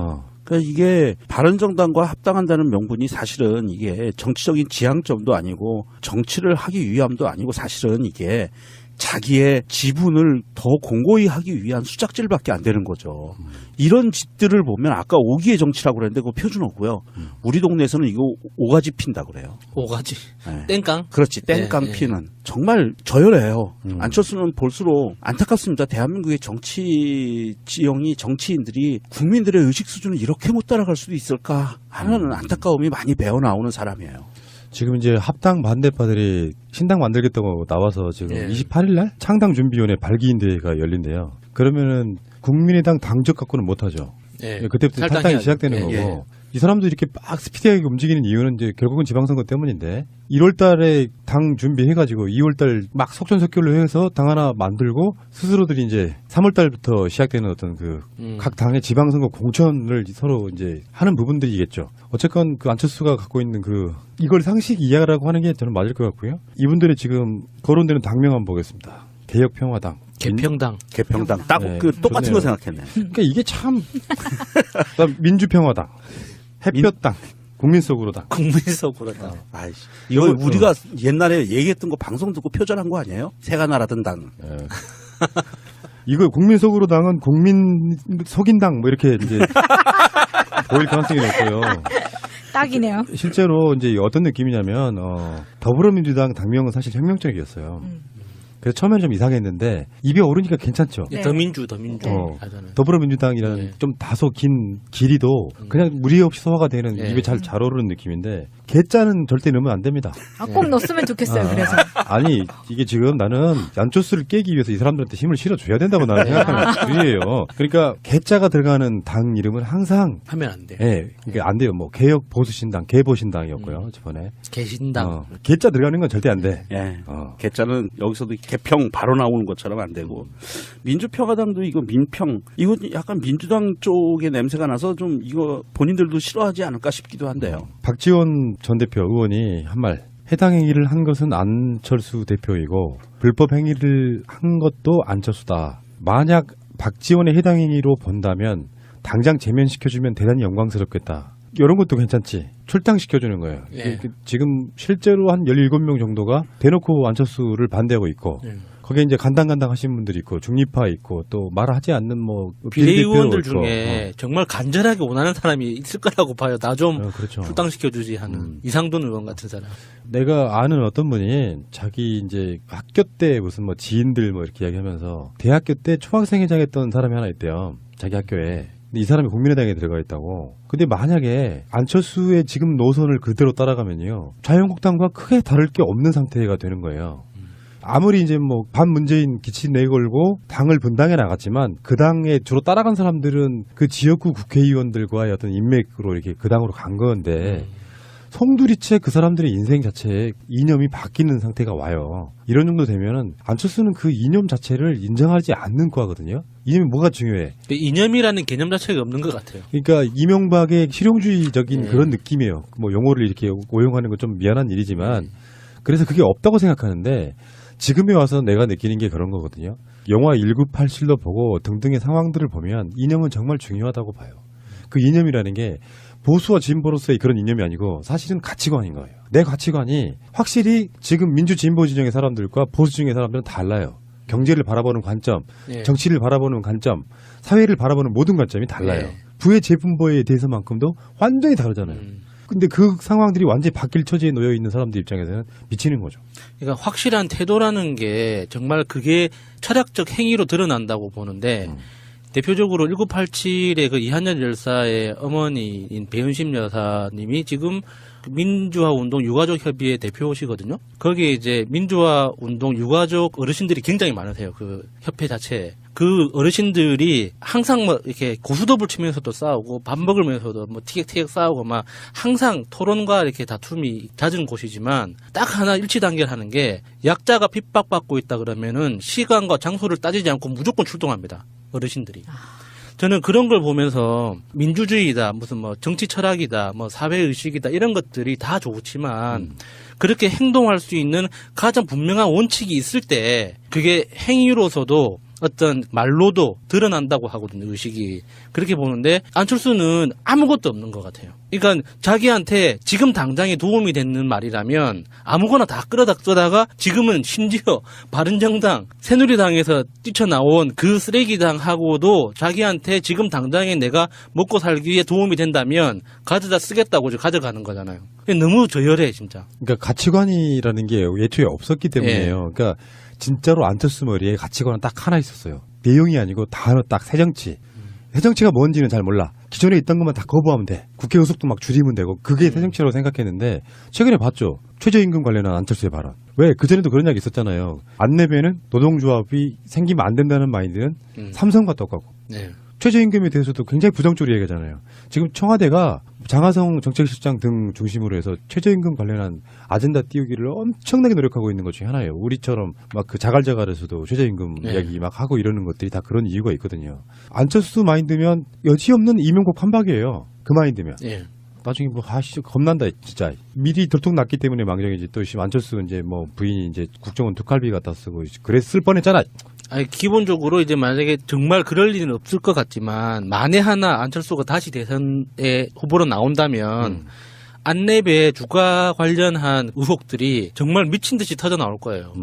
그러니까 이게 바른정당과 합당한다는 명분이 사실은 이게 정치적인 지향점도 아니고 정치를 하기 위함도 아니고 사실은 이게 자기의 지분을 더 공고히 하기 위한 수작질밖에 안 되는 거죠. 이런 짓들을 보면 아까 오기의 정치라고 그랬는데 그거 표준어고요. 우리 동네에서는 이거 오가지 핀다 그래요. 오가지. 네. 땡깡. 그렇지. 땡깡 네, 피는. 정말 저열해요. 안철수는 볼수록 안타깝습니다. 대한민국의 정치 지형이, 정치인들이 국민들의 의식 수준을 이렇게 못 따라갈 수도 있을까 하는 안타까움이 많이 배어나오는 사람이에요. 지금 이제 합당 반대파들이 신당 만들겠다고 나와서 지금 예. 28일 날 창당준비위원회 발기인 대회가 열린대요. 그러면은 국민의당 당적 갖고는 못하죠. 예. 그때부터 탈당이 시작되는 거고. 예. 이 사람도 이렇게 막 스피디하게 움직이는 이유는 이제 결국은 지방선거 때문인데 1월 달에 당 준비해가지고 2월 달 막 속전속결로 해서 당 하나 만들고 스스로들이 이제 3월 달부터 시작되는 어떤 그 각 당의 지방선거 공천을 서로 이제 하는 부분들이겠죠. 어쨌건 그 안철수가 갖고 있는 그 이걸 상식 이하라고 하는 게 저는 맞을 것 같고요. 이분들의 지금 거론되는 당명 한번 보겠습니다. 개혁평화당. 개평당. 개평당. 딱 네, 그 똑같은 거 좋네요. 생각했네. 그러니까 이게 참 그다음 민주평화당, 햇볕당, 국민 속으로당. 국민 속으로다. 아이씨. 이거 우리가 옛날에 얘기했던 거 방송 듣고 표절한 거 아니에요? 새가 날아든 당. 예. 이거 국민 속으로당은 국민 속인당 뭐 이렇게 이제 보일 가능성이 높고요. 딱이네요. 실제로 이제 어떤 느낌이냐면 더불어민주당 당명은 사실 혁명적이었어요. 그래서 처음에는 좀 이상했는데 입에 오르니까 괜찮죠. 네. 더민주 어, 하잖아요. 더불어민주당이라는 네. 좀 다소 긴 길이도 그냥 무리 없이 소화가 되는 네. 입에 잘 오르는 느낌인데 개짜는 절대 넣으면 안 됩니다. 꼭 넣었으면 좋겠어요. 그래서. 아니 이게 지금 나는 안철수를 깨기 위해서 이 사람들한테 힘을 실어줘야 된다고 나는 생각하는 주의예요. 그러니까 개짜가 들어가는 당 이름은 항상 하면 안 돼. 예, 그러니까 안 돼요. 뭐 개혁 보수신당, 개보신당이었고요 저번에. 개신당. 개짜 들어가는 건 절대 안 돼. 예. 개짜는 여기서도 개평 바로 나오는 것처럼 안 되고. 민주평화당도 이거 민평. 이거 약간 민주당 쪽의 냄새가 나서 좀 이거 본인들도 싫어하지 않을까 싶기도 한데요. 박지원 전 대표 의원이 한 말. 해당 행위를 한 것은 안철수 대표이고 불법 행위를 한 것도 안철수다. 만약 박지원의 해당 행위로 본다면 당장 제면시켜주면 대단히 영광스럽겠다. 이런 것도 괜찮지. 출당시켜주는 거예요. 예. 지금 실제로 한 17명 정도가 대놓고 안철수를 반대하고 있고 거기에 이제 간당간당 하신 분들이 있고 중립파 있고 또 말하지 않는 뭐 비례의원들 있고. 중에 정말 간절하게 원하는 사람이 있을 거라고 봐요. 나 좀 그렇죠. 출당시켜주지 하는 이상돈 의원 같은 사람. 내가 아는 어떤 분이 자기 이제 학교 때 무슨 뭐 지인들 뭐 이렇게 이야기하면서 대학교 때 초학생회장 했던 사람이 하나 있대요. 자기 학교에. 근데 이 사람이 국민의당에 들어가 있다고. 근데 만약에 안철수의 지금 노선을 그대로 따라가면요. 자유한국당과 크게 다를 게 없는 상태가 되는 거예요. 아무리 이제 뭐 반문재인 기치 내걸고 당을 분당해 나갔지만 그 당에 주로 따라간 사람들은 그 지역구 국회의원들과의 어떤 인맥으로 이렇게 그 당으로 간 건데 송두리째 그 사람들의 인생 자체에 이념이 바뀌는 상태가 와요. 이런 정도 되면은 안철수는 그 이념 자체를 인정하지 않는 거거든요. 이념이 뭐가 중요해? 이념이라는 개념 자체가 없는 것 같아요. 그러니까 이명박의 실용주의적인 그런 느낌이에요. 뭐 용어를 이렇게 오용하는 건 좀 미안한 일이지만 그래서 그게 없다고 생각하는데 지금에 와서 내가 느끼는 게 그런 거거든요. 영화 1987도 보고 등등의 상황들을 보면 이념은 정말 중요하다고 봐요. 그 이념이라는 게 보수와 진보로서의 그런 이념이 아니고 사실은 가치관인 거예요. 내 가치관이 확실히 지금 민주 진보 진영의 사람들과 보수 진영의 사람들은 달라요. 경제를 바라보는 관점, 예. 정치를 바라보는 관점, 사회를 바라보는 모든 관점이 달라요. 예. 부의 재분배에 대해서만큼도 완전히 다르잖아요. 근데 그 상황들이 완전히 바뀔 처지에 놓여 있는 사람들 입장에서는 미치는 거죠. 그러니까 확실한 태도라는 게 정말 그게 철학적 행위로 드러난다고 보는데 대표적으로 1987의 그 이한열 열사의 어머니인 배은심 여사님이 지금 민주화 운동 유가족 협의회 대표시거든요. 거기에 이제 민주화 운동 유가족 어르신들이 굉장히 많으세요. 그 협회 자체에. 그 어르신들이 항상 뭐 이렇게 고수톱을 치면서도 싸우고 밥 먹으면서도 뭐 티격태격 싸우고 막 항상 토론과 이렇게 다툼이 잦은 곳이지만 딱 하나 일치 단결하는 게 약자가 핍박받고 있다 그러면은 시간과 장소를 따지지 않고 무조건 출동합니다. 어르신들이. 저는 그런 걸 보면서 민주주의다, 무슨 뭐 정치 철학이다, 뭐 사회의식이다 이런 것들이 다 좋지만 그렇게 행동할 수 있는 가장 분명한 원칙이 있을 때 그게 행위로서도 어떤 말로도 드러난다고 하거든요, 의식이. 그렇게 보는데 안철수는 아무것도 없는 것 같아요. 그러니까 자기한테 지금 당장에 도움이 되는 말이라면 아무거나 다 끌어다 쓰다가 지금은 심지어 바른정당, 새누리당에서 뛰쳐나온 그 쓰레기당하고도 자기한테 지금 당장에 내가 먹고 살기 위해 도움이 된다면 가져다 쓰겠다고 가져가는 거잖아요. 너무 저열해, 진짜. 그러니까 가치관이라는 게 애초에 없었기 때문이에요. 그러니까 진짜로 안철수 머리에 가치관은 딱 하나 있었어요. 내용이 아니고 단어 딱 새정치. 새정치가 뭔지는 잘 몰라. 기존에 있던 것만 다 거부하면 돼. 국회 의석도 막 줄이면 되고 그게 새정치라고 생각했는데 최근에 봤죠. 최저임금 관련한 안철수의 발언. 왜? 그전에도 그런 이야기 있었잖아요. 안 내면은 노동조합이 생기면 안 된다는 마인드는 삼성과 똑같고. 네. 최저임금에 대해서도 굉장히 부정적으로 얘기하잖아요. 지금 청와대가 장하성 정책실장 등 중심으로 해서 최저임금 관련한 아젠다 띄우기를 엄청나게 노력하고 있는 것 중에 하나예요. 우리처럼 막 그 자갈자갈에서도 최저임금 이야기 막 하고 이러는 것들이 다 그런 이유가 있거든요. 안철수 마인드면 여지없는 이명박 판박이에요. 그 마인드면. 예. 나중에 뭐 겁난다 진짜. 미리 들통났기 때문에 망정이지. 또 안철수 이제 뭐 부인이 이제 국정원 두 칼비 갖다 쓰고 그랬을 뻔했잖아. 아니, 기본적으로 이제 만약에 정말 그럴 일은 없을 것 같지만 만에 하나 안철수가 다시 대선에 후보로 나온다면 안내배 주가 관련한 의혹들이 정말 미친 듯이 터져 나올 거예요.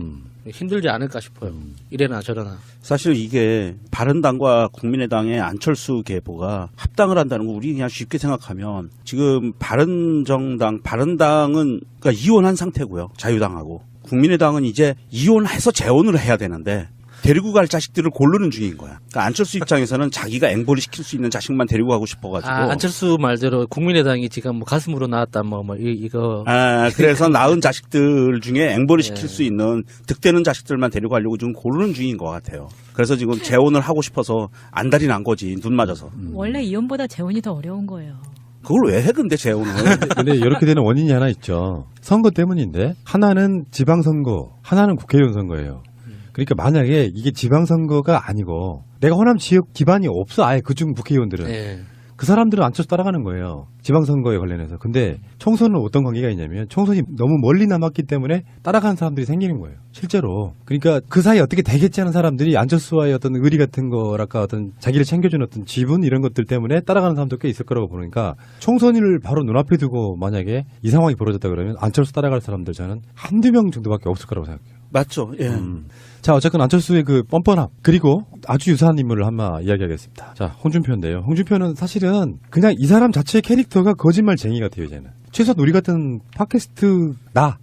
힘들지 않을까 싶어요. 이래나 저래나. 사실 이게 바른당과 국민의당의 안철수 계보가 합당을 한다는 거 우리 그냥 쉽게 생각하면 지금 바른정당, 바른당은 그러니까 이혼한 상태고요. 자유당하고. 국민의당은 이제 이혼해서 재혼을 해야 되는데 데리고 갈 자식들을 고르는 중인 거야. 그러니까 안철수 입장에서는 자기가 앵벌이 시킬 수 있는 자식만 데리고 가고 싶어가지고. 안철수 말대로 국민의당이 지금 뭐 가슴으로 나왔다 이거. 그래서 낳은 자식들 중에 앵벌이 시킬 수 있는 득되는 자식들만 데려가려고 지금 고르는 중인 것 같아요. 그래서 지금 재혼을 하고 싶어서 안달이 난 거지, 눈 맞아서. 원래 이혼보다 재혼이 더 어려운 거예요. 그걸 왜 해 근데 재혼을. 근데 이렇게 되는 원인이 하나 있죠. 선거 때문인데 하나는 지방선거, 하나는 국회의원 선거예요. 그러니까 만약에 이게 지방선거가 아니고 내가 호남 지역 기반이 없어 아예 그중 국회의원들은. 네. 그 사람들은 안철수 따라가는 거예요. 지방선거에 관련해서. 근데 총선은 어떤 관계가 있냐면 총선이 너무 멀리 남았기 때문에 따라가는 사람들이 생기는 거예요. 실제로. 그러니까 그 사이에 어떻게 되겠지 하는 사람들이 안철수와의 어떤 의리 같은 거랄까 어떤 자기를 챙겨주는 어떤 지분 이런 것들 때문에 따라가는 사람도 꽤 있을 거라고 보니까 총선을 바로 눈앞에 두고 만약에 이 상황이 벌어졌다 그러면 안철수 따라갈 사람들 저는 한두 명 정도밖에 없을 거라고 생각해요. 맞죠. 예. 자, 어쨌건 안철수의 그 뻔뻔함 그리고 아주 유사한 인물을 한번 이야기하겠습니다. 자, 홍준표인데요. 홍준표는 사실은 그냥 이 사람 자체의 캐릭터가 거짓말쟁이 같아요. 이제는 최소한 우리 같은 팟캐스트나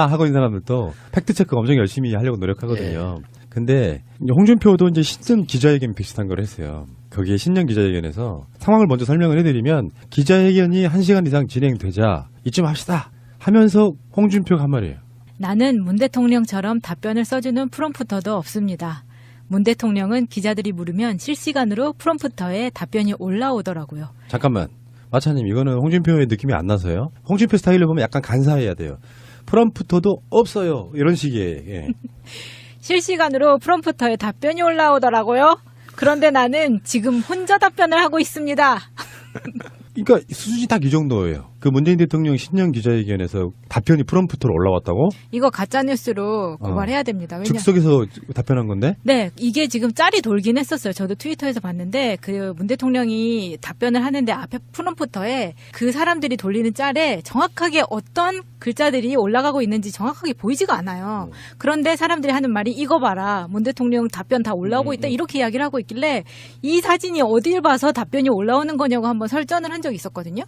하고 있는 사람들도 팩트체크 엄청 열심히 하려고 노력하거든요. 근데 이제 홍준표도 이제 신년 기자회견 비슷한 걸 했어요. 거기에 신년 기자회견에서 상황을 먼저 설명을 해드리면 기자회견이 1시간 이상 진행되자 이쯤 합시다 하면서 홍준표가 한 말이에요. 나는 문 대통령처럼 답변을 써주는 프롬프터도 없습니다. 문 대통령은 기자들이 물으면 실시간으로 프롬프터에 답변이 올라오더라고요. 잠깐만. 마차님 이거는 홍준표의 느낌이 안 나서요. 홍준표 스타일로 보면 약간 간사해야 돼요. 프롬프터도 없어요. 이런 식의. 예. 실시간으로 프롬프터에 답변이 올라오더라고요. 그런데 나는 지금 혼자 답변을 하고 있습니다. 그러니까 수준이 딱 이 정도예요. 그 문재인 대통령 신년 기자회견에서 답변이 프롬프터로 올라왔다고? 이거 가짜뉴스로 고발해야 됩니다. 왜냐? 즉석에서 답변한 건데? 네, 이게 지금 짤이 돌긴 했었어요. 저도 트위터에서 봤는데 그 문 대통령이 답변을 하는데 앞에 프롬프터에 그 사람들이 돌리는 짤에 정확하게 어떤 글자들이 올라가고 있는지 정확하게 보이지가 않아요. 그런데 사람들이 하는 말이 이거 봐라. 문 대통령 답변 다 올라오고 있다. 이렇게 이야기를 하고 있길래 이 사진이 어딜 봐서 답변이 올라오는 거냐고 한번 설전을 한 적이 있었거든요.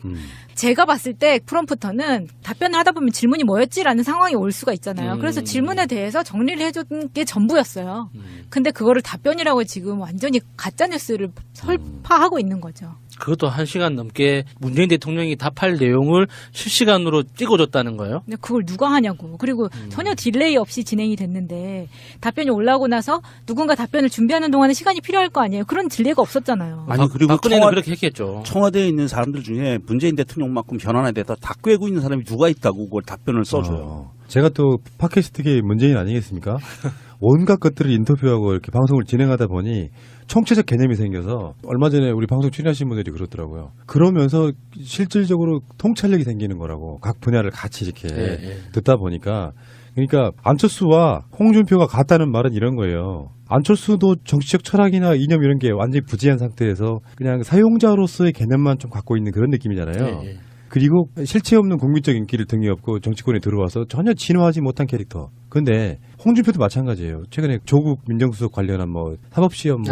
제가 봤을 때 프롬프터는 답변을 하다 보면 질문이 뭐였지라는 상황이 올 수가 있잖아요. 그래서 질문에 대해서 정리를 해준 게 전부였어요. 근데 그거를 답변이라고 지금 완전히 가짜뉴스를 설파하고 있는 거죠. 그것도 1시간 넘게 문재인 대통령이 답할 내용을 실시간으로 찍어줬다는 거예요? 근데 그걸 누가 하냐고. 그리고 전혀 딜레이 없이 진행이 됐는데 답변이 올라오고 나서 누군가 답변을 준비하는 동안에 시간이 필요할 거 아니에요. 그런 딜레이가 없었잖아요. 아니 그리고 박근혜는 그렇게 했겠죠. 청와대에 있는 사람들 중에 문재인 대통령만큼 현안에 대해서 다 꿰고 있는 사람이 누가 있다고 그걸 답변을 써줘요. 제가 또 팟캐스트계의 문재인 아니겠습니까? 온갖 것들을 인터뷰하고 이렇게 방송을 진행하다 보니 총체적 개념이 생겨서 얼마 전에 우리 방송 출연하신 분들이 그렇더라고요. 그러면서 실질적으로 통찰력이 생기는 거라고 각 분야를 같이 이렇게 듣다 보니까 그러니까 안철수와 홍준표가 같다는 말은 이런 거예요. 안철수도 정치적 철학이나 이념 이런 게 완전히 부재한 상태에서 그냥 사용자로서의 개념만 좀 갖고 있는 그런 느낌이잖아요. 그리고 실체 없는 국민적 인기를 등에 업고 정치권에 들어와서 전혀 진화하지 못한 캐릭터. 근데 홍준표도 마찬가지예요. 최근에 조국 민정수석 관련한 뭐 사법시험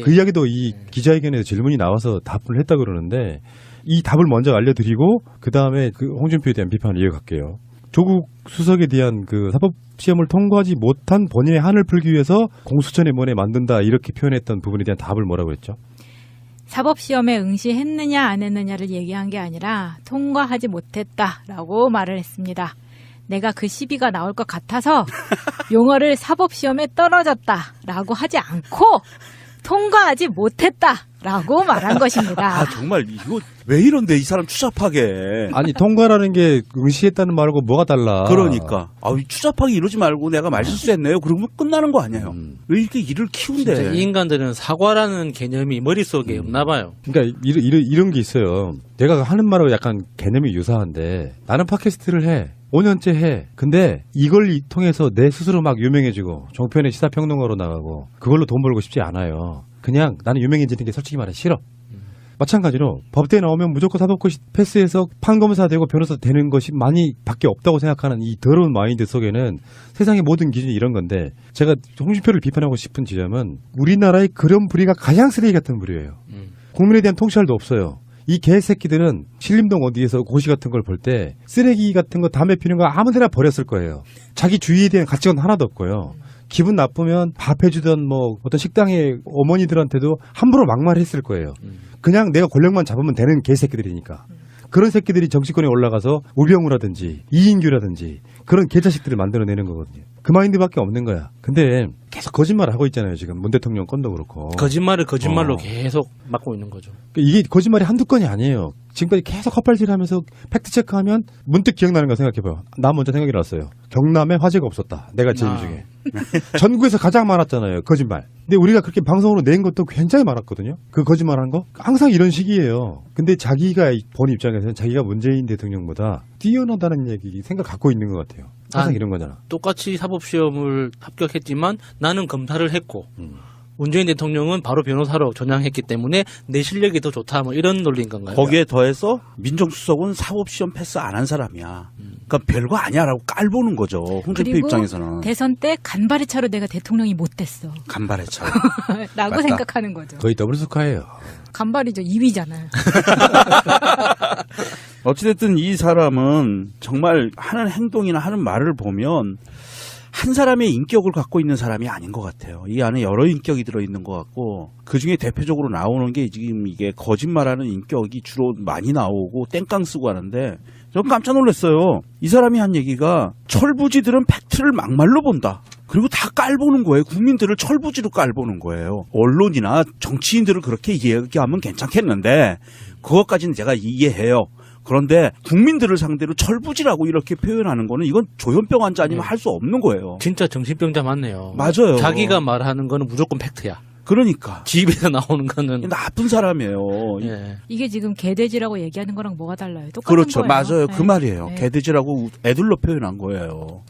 그 이야기도 이 기자회견에서 질문이 나와서 답을 했다 그러는데 이 답을 먼저 알려드리고 그 다음에 그 홍준표에 대한 비판을 이어갈게요. 조국 수석에 대한 그 사법시험을 통과하지 못한 본인의 한을 풀기 위해서 공수처 내보내 만든다 이렇게 표현했던 부분에 대한 답을 뭐라고 했죠? 사법시험에 응시했느냐 안 했느냐를 얘기한 게 아니라 통과하지 못했다라고 말을 했습니다. 내가 그 시비가 나올 것 같아서 용어를 사법시험에 떨어졌다라고 하지 않고 통과하지 못했다라고 말한 것입니다. 아 정말 이거 왜 이런데 이 사람 추잡하게. 아니 통과라는 게 응시했다는 말하고 뭐가 달라. 그러니까 이 추잡하게 이러지 말고 내가 말 실수했네요. 그러면 끝나는 거 아니에요. 왜 이렇게 일을 키운대. 진짜 이 인간들은 사과라는 개념이 머릿속에 없나 봐요. 그러니까 이런 게 있어요. 내가 하는 말하고 약간 개념이 유사한데 나는 팟캐스트를 해. 5년째 해. 근데 이걸 통해서 내 스스로 막 유명해지고 종편의 시사평론가로 나가고 그걸로 돈 벌고 싶지 않아요. 그냥 나는 유명해지는 게 솔직히 말해 싫어. 마찬가지로 법대에 나오면 무조건 사법고시 패스해서 판검사 되고 변호사 되는 것이 많이 밖에 없다고 생각하는 이 더러운 마인드 속에는 세상의 모든 기준이 이런 건데 제가 홍준표를 비판하고 싶은 지점은 우리나라의 그런 부리가 가장 쓰레기 같은 부리예요. 국민에 대한 통찰도 없어요. 이 개새끼들은 신림동 어디에서 고시 같은 걸 볼 때 쓰레기 같은 거 담배 피는 거 아무데나 버렸을 거예요. 자기 주위에 대한 가치관 하나도 없고요. 기분 나쁘면 밥 해주던 뭐 어떤 식당의 어머니들한테도 함부로 막말했을 거예요. 그냥 내가 권력만 잡으면 되는 개새끼들이니까. 그런 새끼들이 정치권에 올라가서 우병우라든지 이인규라든지 그런 개자식들을 만들어내는 거거든요. 그 마인드밖에 없는 거야. 근데 계속 거짓말을 하고 있잖아요. 지금 문 대통령 건도 그렇고. 거짓말을 거짓말로 계속 막고 있는 거죠. 이게 거짓말이 한두 건이 아니에요. 지금까지 계속 헛발질하면서 팩트 체크하면 문득 기억나는 거 생각해봐요. 나 먼저 생각이 났어요. 경남에 화재가 없었다. 내가 제일 중에. 전국에서 가장 많았잖아요. 거짓말. 근데 우리가 그렇게 방송으로 낸 것도 굉장히 많았거든요. 그 거짓말한 거. 항상 이런 식이에요. 근데 자기가 본 입장에서는 자기가 문재인 대통령보다 뛰어나다는 얘기 생각 갖고 있는 것 같아요. 항상 이런 거잖아. 똑같이 사법시험을 합격했지만 나는 검사를 했고 문재인 대통령은 바로 변호사로 전향했기 때문에 내 실력이 더 좋다 뭐 이런 논리인 건가요? 거기에 더해서 민정수석은 사법시험 패스 안 한 사람이야. 그러니까 별거 아니야라고 깔보는 거죠. 홍준표 그리고 입장에서는. 대선 때 간발의 차로 내가 대통령이 못 됐어. 간발의 차. 라고 맞다. 생각하는 거죠. 거의 더블 스코어예요. 간발이죠. 2위잖아요. 어찌됐든 이 사람은 정말 하는 행동이나 하는 말을 보면 한 사람의 인격을 갖고 있는 사람이 아닌 것 같아요. 이 안에 여러 인격이 들어있는 것 같고 그중에 대표적으로 나오는 게 지금 이게 거짓말하는 인격이 주로 많이 나오고 땡깡 쓰고 하는데 전 깜짝 놀랐어요. 이 사람이 한 얘기가 철부지들은 팩트를 막말로 본다. 그리고 다 깔보는 거예요. 국민들을 철부지로 깔보는 거예요. 언론이나 정치인들을 그렇게 얘기하면 괜찮겠는데 그것까지는 제가 이해해요. 그런데 국민들을 상대로 철부지라고 이렇게 표현하는 거는 이건 조현병 환자 아니면 할 수 없는 거예요. 진짜 정신병자 맞네요. 맞아요. 자기가 말하는 거는 무조건 팩트야. 그러니까. 집에서 나오는 거는 나쁜 사람이에요. 예. 이게 지금 개돼지라고 얘기하는 거랑 뭐가 달라요? 똑같은 그렇죠. 거예요. 맞아요. 네. 그 말이에요. 네. 개돼지라고 애들로 표현한 거예요.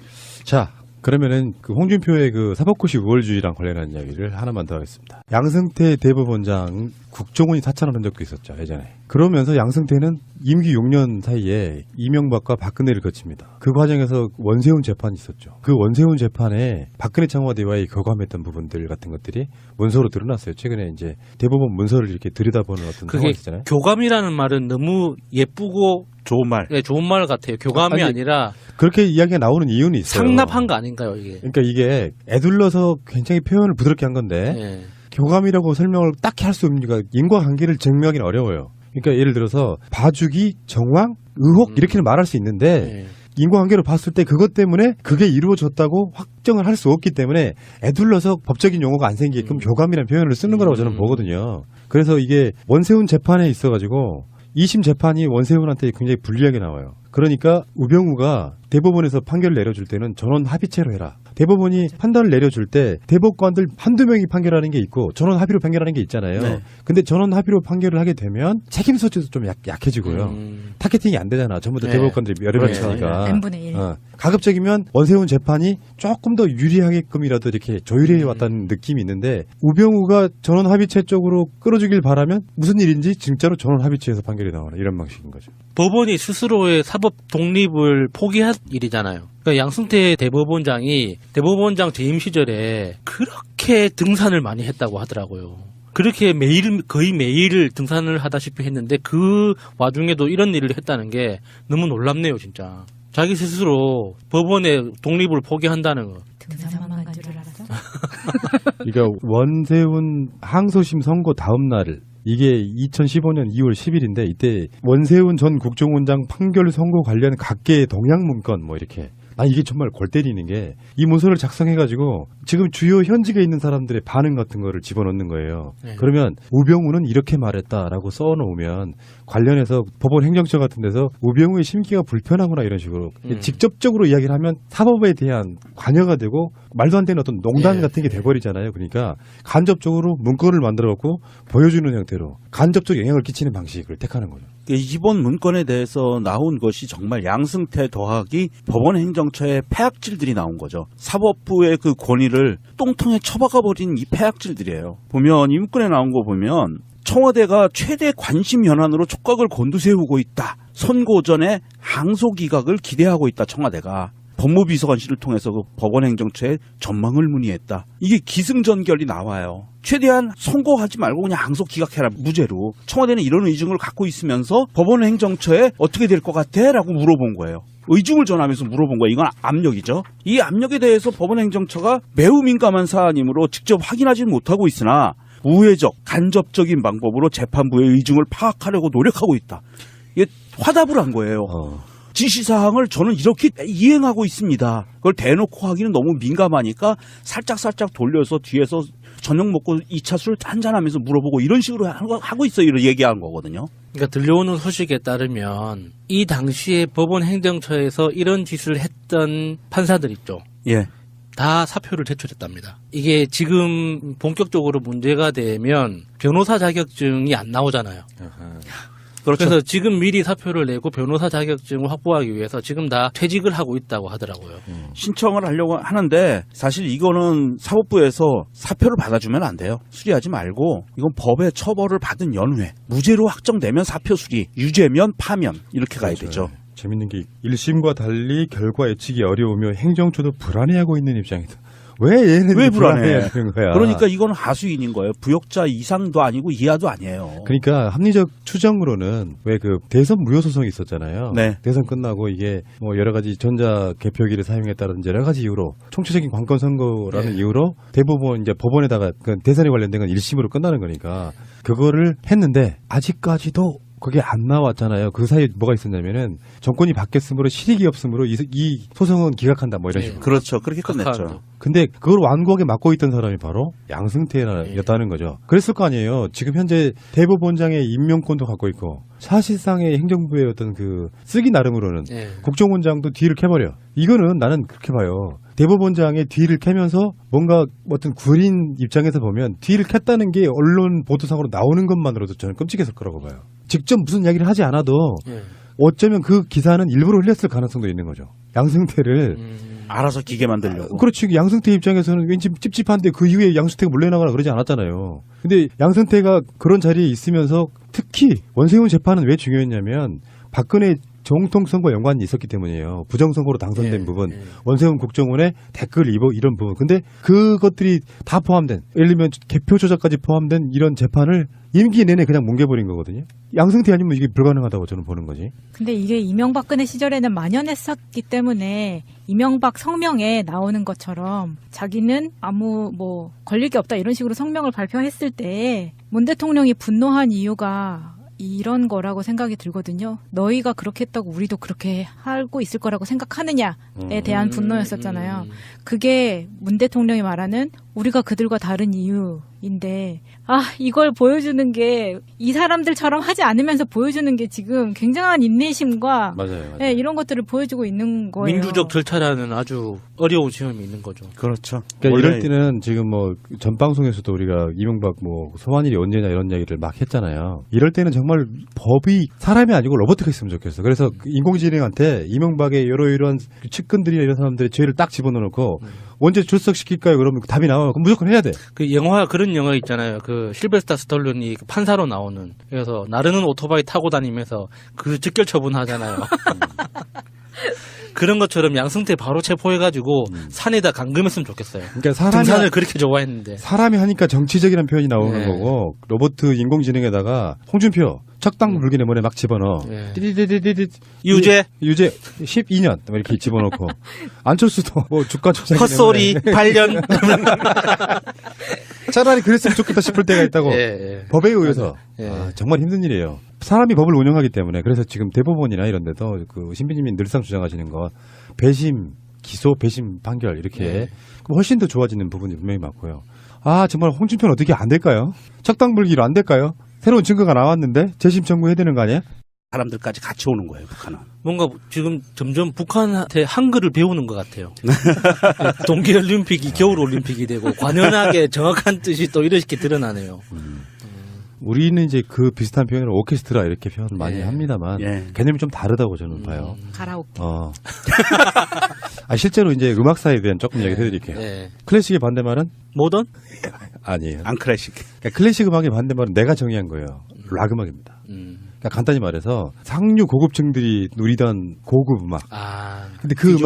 자, 그러면은 그 홍준표의 그 사법고시 우월주의랑 관련한 이야기를 하나만 더 하겠습니다. 양승태 대법원장 국정원이 사찰을 한 적도 있었죠, 예전에. 그러면서 양승태는 임기 6년 사이에 이명박과 박근혜를 거칩니다. 그 과정에서 원세훈 재판이 있었죠. 그 원세훈 재판에 박근혜 청와대와의 교감했던 부분들 같은 것들이 문서로 드러났어요. 최근에 이제 대법원 문서를 이렇게 들여다보는 어떤 상황이 그게 있잖아요. 교감이라는 말은 너무 예쁘고 좋은 말. 예, 좋은 말 같아요. 교감이 아니, 아니라 그렇게 이야기가 나오는 이유는 있어요. 상납한 거 아닌가요, 이게? 그러니까 이게 애둘러서 굉장히 표현을 부드럽게 한 건데 예. 교감이라고 설명을 딱히 할 수 없으니까 인과관계를 증명하기는 어려워요. 그러니까 예를 들어서 봐주기, 정황, 의혹 이렇게는 말할 수 있는데 예. 인과관계로 봤을 때 그것 때문에 그게 이루어졌다고 확정을 할 수 없기 때문에 애둘러서 법적인 용어가 안 생기게끔 교감이라는 표현을 쓰는 거라고 저는 보거든요. 그래서 이게 원세훈 재판에 있어가지고 2심 재판이 원세훈한테 굉장히 불리하게 나와요. 그러니까 우병우가 대법원에서 판결을 내려줄 때는 전원 합의체로 해라. 대법원이 판단을 내려줄 때 대법관들 한두 명이 판결하는 게 있고 전원 합의로 판결하는 게 있잖아요. 네. 근데 전원 합의로 판결을 하게 되면 책임 소재도 좀 약해지고요. 타겟팅이 안 되잖아. 전부 다 네. 대법관들이 여러 네. 명이니까. n분의 1. 가급적이면 원세훈 재판이 조금 더 유리하게끔이라도 이렇게 조율해 왔다는 느낌이 있는데 우병우가 전원 합의체 쪽으로 끌어주길 바라면 무슨 일인지 진짜로 전원 합의체에서 판결이 나오는 이런 방식인 거죠. 법원이 스스로의 사법 독립을 포기한 일이잖아요. 그러니까 양승태 대법원장이 대법원장 재임 시절에 그렇게 등산을 많이 했다고 하더라고요. 그렇게 거의 매일 등산을 하다시피 했는데 그 와중에도 이런 일을 했다는 게 너무 놀랍네요, 진짜. 자기 스스로 법원의 독립을 포기한다는 거. 등산만 간 줄 알았어? 그러니까 원세훈 항소심 선고 다음 날 이게 2015년 2월 10일인데 이때 원세훈 전 국정원장 판결 선고 관련 각계의 동향 문건 뭐 이렇게 이게 정말 골 때리는 게 이 문서를 작성해가지고 지금 주요 현직에 있는 사람들의 반응 같은 거를 집어넣는 거예요. 네. 그러면 우병우는 이렇게 말했다라고 써놓으면 관련해서 법원 행정처 같은 데서 우병우의 심기가 불편하구나 이런 식으로 직접적으로 이야기를 하면 사법에 대한 관여가 되고 말도 안 되는 어떤 농단 예. 같은 게 돼버리잖아요. 그러니까 간접적으로 문건을 만들어갖고 보여주는 형태로 간접적 영향을 끼치는 방식을 택하는 거죠. 이번 문건에 대해서 나온 것이 정말 양승태 더하기 법원 행정처의 폐악질들이 나온 거죠. 사법부의 그 권위를 똥통에 처박아 버린 이 폐악질들이에요. 보면 이 문건에 나온 거 보면 청와대가 최대 관심 현안으로 촉각을 곤두세우고 있다. 선고 전에 항소 기각을 기대하고 있다. 청와대가. 법무비서관실을 통해서 그 법원 행정처에 전망을 문의했다. 이게 기승전결이 나와요. 최대한 선고하지 말고 그냥 항소 기각해라 무죄로. 청와대는 이런 의중을 갖고 있으면서 법원 행정처에 어떻게 될 것 같아? 라고 물어본 거예요. 의중을 전하면서 물어본 거예요. 이건 압력이죠. 이 압력에 대해서 법원 행정처가 매우 민감한 사안이므로 직접 확인하지는 못하고 있으나 우회적, 간접적인 방법으로 재판부의 의중을 파악하려고 노력하고 있다. 이게 화답을 한 거예요. 지시사항을 저는 이렇게 이행하고 있습니다. 그걸 대놓고 하기는 너무 민감하니까 살짝 돌려서 뒤에서 저녁 먹고 2차 술 한잔하면서 물어보고 이런 식으로 하고 있어요. 이런 얘기한 거거든요. 그러니까 들려오는 소식에 따르면 이 당시에 법원 행정처에서 이런 짓을 했던 판사들 있죠. 예. 다 사표를 제출했답니다. 이게 지금 본격적으로 문제가 되면 변호사 자격증이 안 나오잖아요. 그렇죠. 그래서 지금 미리 사표를 내고 변호사 자격증을 확보하기 위해서 지금 다 퇴직을 하고 있다고 하더라고요. 신청을 하려고 하는데 사실 이거는 사법부에서 사표를 받아주면 안 돼요. 수리하지 말고 이건 법의 처벌을 받은 연후에 무죄로 확정되면 사표 수리, 유죄면 파면 이렇게 가야 되죠. 재밌는 게 1심과 달리 결과 예측이 어려우며 행정처도 불안해하고 있는 입장이다. 왜 얘네들이 왜 불안해? 불안해하는 거야? 그러니까 이건 하수인인 거예요. 부역자 이상도 아니고 이하도 아니에요. 그러니까 합리적 추정으로는 왜 그 대선 무효 소송이 있었잖아요. 네. 대선 끝나고 이게 뭐 여러 가지 전자 개표기를 사용했다든지 여러 가지 이유로 총체적인 관건 선거라는 네. 이유로 대부분 이제 법원에다가 그 대선에 관련된 건 1심으로 끝나는 거니까 그거를 했는데 아직까지도 그게 안 나왔잖아요. 그 사이에 뭐가 있었냐면은 정권이 바뀌었으므로 실익이 없으므로 이 소송은 기각한다 뭐 이런 식으로. 그렇죠. 그렇게 끝냈죠. 각하도. 근데 그걸 완고하게 맡고 있던 사람이 바로 양승태였다는 거죠. 그랬을 거 아니에요. 지금 현재 대법원장의 임명권도 갖고 있고 사실상의 행정부의 어떤 그 쓰기 나름으로는 예. 국정원장도 뒤를 캐버려. 이거는 나는 그렇게 봐요. 대법원장의 뒤를 캐면서 뭔가 어떤 군인 입장에서 보면 뒤를 캤다는 게 언론 보도상으로 나오는 것만으로도 저는 끔찍했을 거라고 봐요. 직접 무슨 이야기를 하지 않아도 예. 어쩌면 그 기사는 일부러 흘렸을 가능성도 있는 거죠. 양승태를 알아서 기계 만들려고. 그렇지. 양승태 입장에서는 왠지 찝찝한데 그 이후에 양승태가 물러나거나 그러지 않았잖아요. 근데 양승태가 그런 자리에 있으면서 특히 원세훈 재판은 왜 중요했냐면 박근혜 정통 선거 연관이 있었기 때문이에요. 부정선거로 당선된 예, 부분, 예. 원세훈 국정원의 댓글 이런 부분. 근데 그것들이 다 포함된, 예를 들면 개표 조작까지 포함된 이런 재판을 임기 내내 그냥 뭉개버린 거거든요. 양승태 아니면 이게 불가능하다고 저는 보는 거지. 근데 이게 이명박근혜 시절에는 만연했었기 때문에 이명박 성명에 나오는 것처럼 자기는 아무 뭐 걸릴 게 없다 이런 식으로 성명을 발표했을 때 문 대통령이 분노한 이유가 이런 거라고 생각이 들거든요. 너희가 그렇게 했다고 우리도 그렇게 하고 있을 거라고 생각하느냐에 대한 분노였었잖아요. 그게 문 대통령이 말하는 우리가 그들과 다른 이유인데 이걸 보여주는 게 이 사람들처럼 하지 않으면서 보여주는 게 지금 굉장한 인내심과 맞아요. 예, 이런 것들을 보여주고 있는 거예요. 민주적 절차라는 아주 어려운 시험이 있는 거죠. 그렇죠. 그러니까 이럴 때는 지금 뭐 전 방송에서도 우리가 이명박 뭐 소환일이 언제냐 이런 이야기를 막 했잖아요. 이럴 때는 정말 법이 사람이 아니고 로봇가 있으면 좋겠어. 그래서 그 인공지능한테 이명박의 이러이러한 측근들이나 이런 사람들의 죄를 딱 집어넣고 언제 출석시킬까요? 그러면 답이 나와요. 그럼 무조건 해야 돼. 그 영화 그런 영화 있잖아요. 그 실베스타 스탈론이 그 판사로 나오는. 그래서 나르는 오토바이 타고 다니면서 그 즉결 처분하잖아요. 그런 것처럼 양승태 바로 체포해가지고 산에다 감금했으면 좋겠어요. 그러니까 등산을 그렇게 좋아했는데. 사람이 하니까 정치적이라는 표현이 나오는 네. 거고 로봇 인공지능에다가 홍준표 척당 불기내 머리에 막 집어넣어. 네. 띠디디디디 유죄 12년 이렇게 집어넣고 안철수도 뭐 주가 조작 헛소리 8년. 차라리 그랬으면 좋겠다 싶을 때가 있다고. 예. 법에 의해서 예. 정말 힘든 일이에요. 사람이 법을 운영하기 때문에 그래서 지금 대법원이나 이런 데도 그 신비님이 늘상 주장하시는 거 배심 기소 배심 판결 이렇게 네. 그럼 훨씬 더 좋아지는 부분이 분명히 많고요. 정말 홍준표는 어떻게 안 될까요? 척당불기로 안 될까요? 새로운 증거가 나왔는데 재심 청구해야 되는 거 아니야? 사람들까지 같이 오는 거예요, 북한은. 뭔가 지금 점점 북한한테 한글을 배우는 것 같아요. 동계올림픽이 겨울올림픽이 되고 관현악의 정확한 뜻이 또 이렇게 드러나네요. 우리는 이제 그 비슷한 표현을 오케스트라 이렇게 표현을 많이 예. 합니다만 예. 개념이 좀 다르다고 저는 봐요. 가라오케. 실제로 이제 음악사에 대한 조금 얘기를 해드릴게요. 예. 클래식의 반대말은 모던? 아니에요. 안 클래식. 그러니까 클래식 음악의 반대말은 내가 정의한 거예요. 락 음악입니다. 그러니까 간단히 말해서 상류 고급층들이 누리던 고급 음악. 근데 그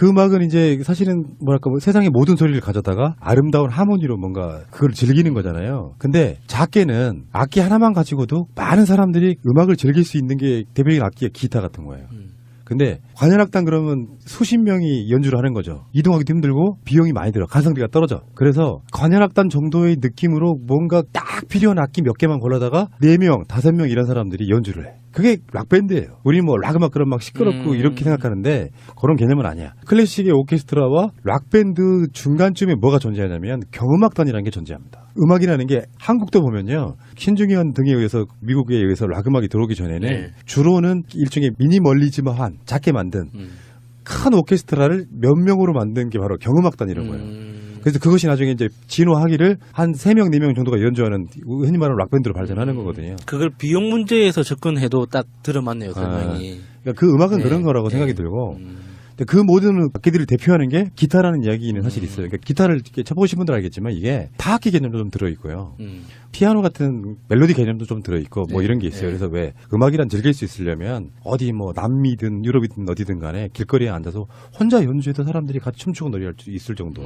그 음악은 이제 사실은 뭐랄까 세상의 모든 소리를 가져다가 아름다운 하모니로 뭔가 그걸 즐기는 거잖아요. 근데 작게는 악기 하나만 가지고도 많은 사람들이 음악을 즐길 수 있는 게 대표적인 악기가 기타 같은 거예요. 근데 관현악단 그러면 수십 명이 연주를 하는 거죠. 이동하기도 힘들고 비용이 많이 들어. 가성비가 떨어져. 그래서 관현악단 정도의 느낌으로 뭔가 딱 필요한 악기 몇 개만 골라다가 4명, 5명 이런 사람들이 연주를 해. 그게 락밴드예요. 우리 뭐 락음악 그런 막 시끄럽고 이렇게 생각하는데 그런 개념은 아니야. 클래식의 오케스트라와 락밴드 중간쯤에 뭐가 존재하냐면 경음악단이라는 게 존재합니다. 음악이라는 게 한국도 보면요. 신중현 등에 의해서 미국에 의해서 락음악이 들어오기 전에는 네. 주로는 일종의 미니멀리즘한 작게 만든 큰 오케스트라를 몇 명으로 만든 게 바로 경음악단이라고 해요. 그래서 그것이 나중에 이제 진화하기를 한 3명, 4명 정도가 연주하는 흔히 말하는 락밴드로 발전하는 거거든요. 그걸 비용 문제에서 접근해도 딱 들어맞네요, 설명이. 그러니까 그 음악은 네. 그런 거라고 생각이 들고 근데 그 모든 악기들을 대표하는 게 기타라는 이야기는 사실 있어요. 그러니까 기타를 이렇게 쳐보신 분들 알겠지만 이게 타악기 개념도 좀 들어있고요. 피아노 같은 멜로디 개념도 좀 들어있고 뭐 네. 이런 게 있어요. 네. 그래서 왜 음악이란 즐길 수 있으려면 어디 뭐 남미든 유럽이든 어디든 간에 길거리에 앉아서 혼자 연주해도 사람들이 같이 춤추고 노래할 수 있을 정도.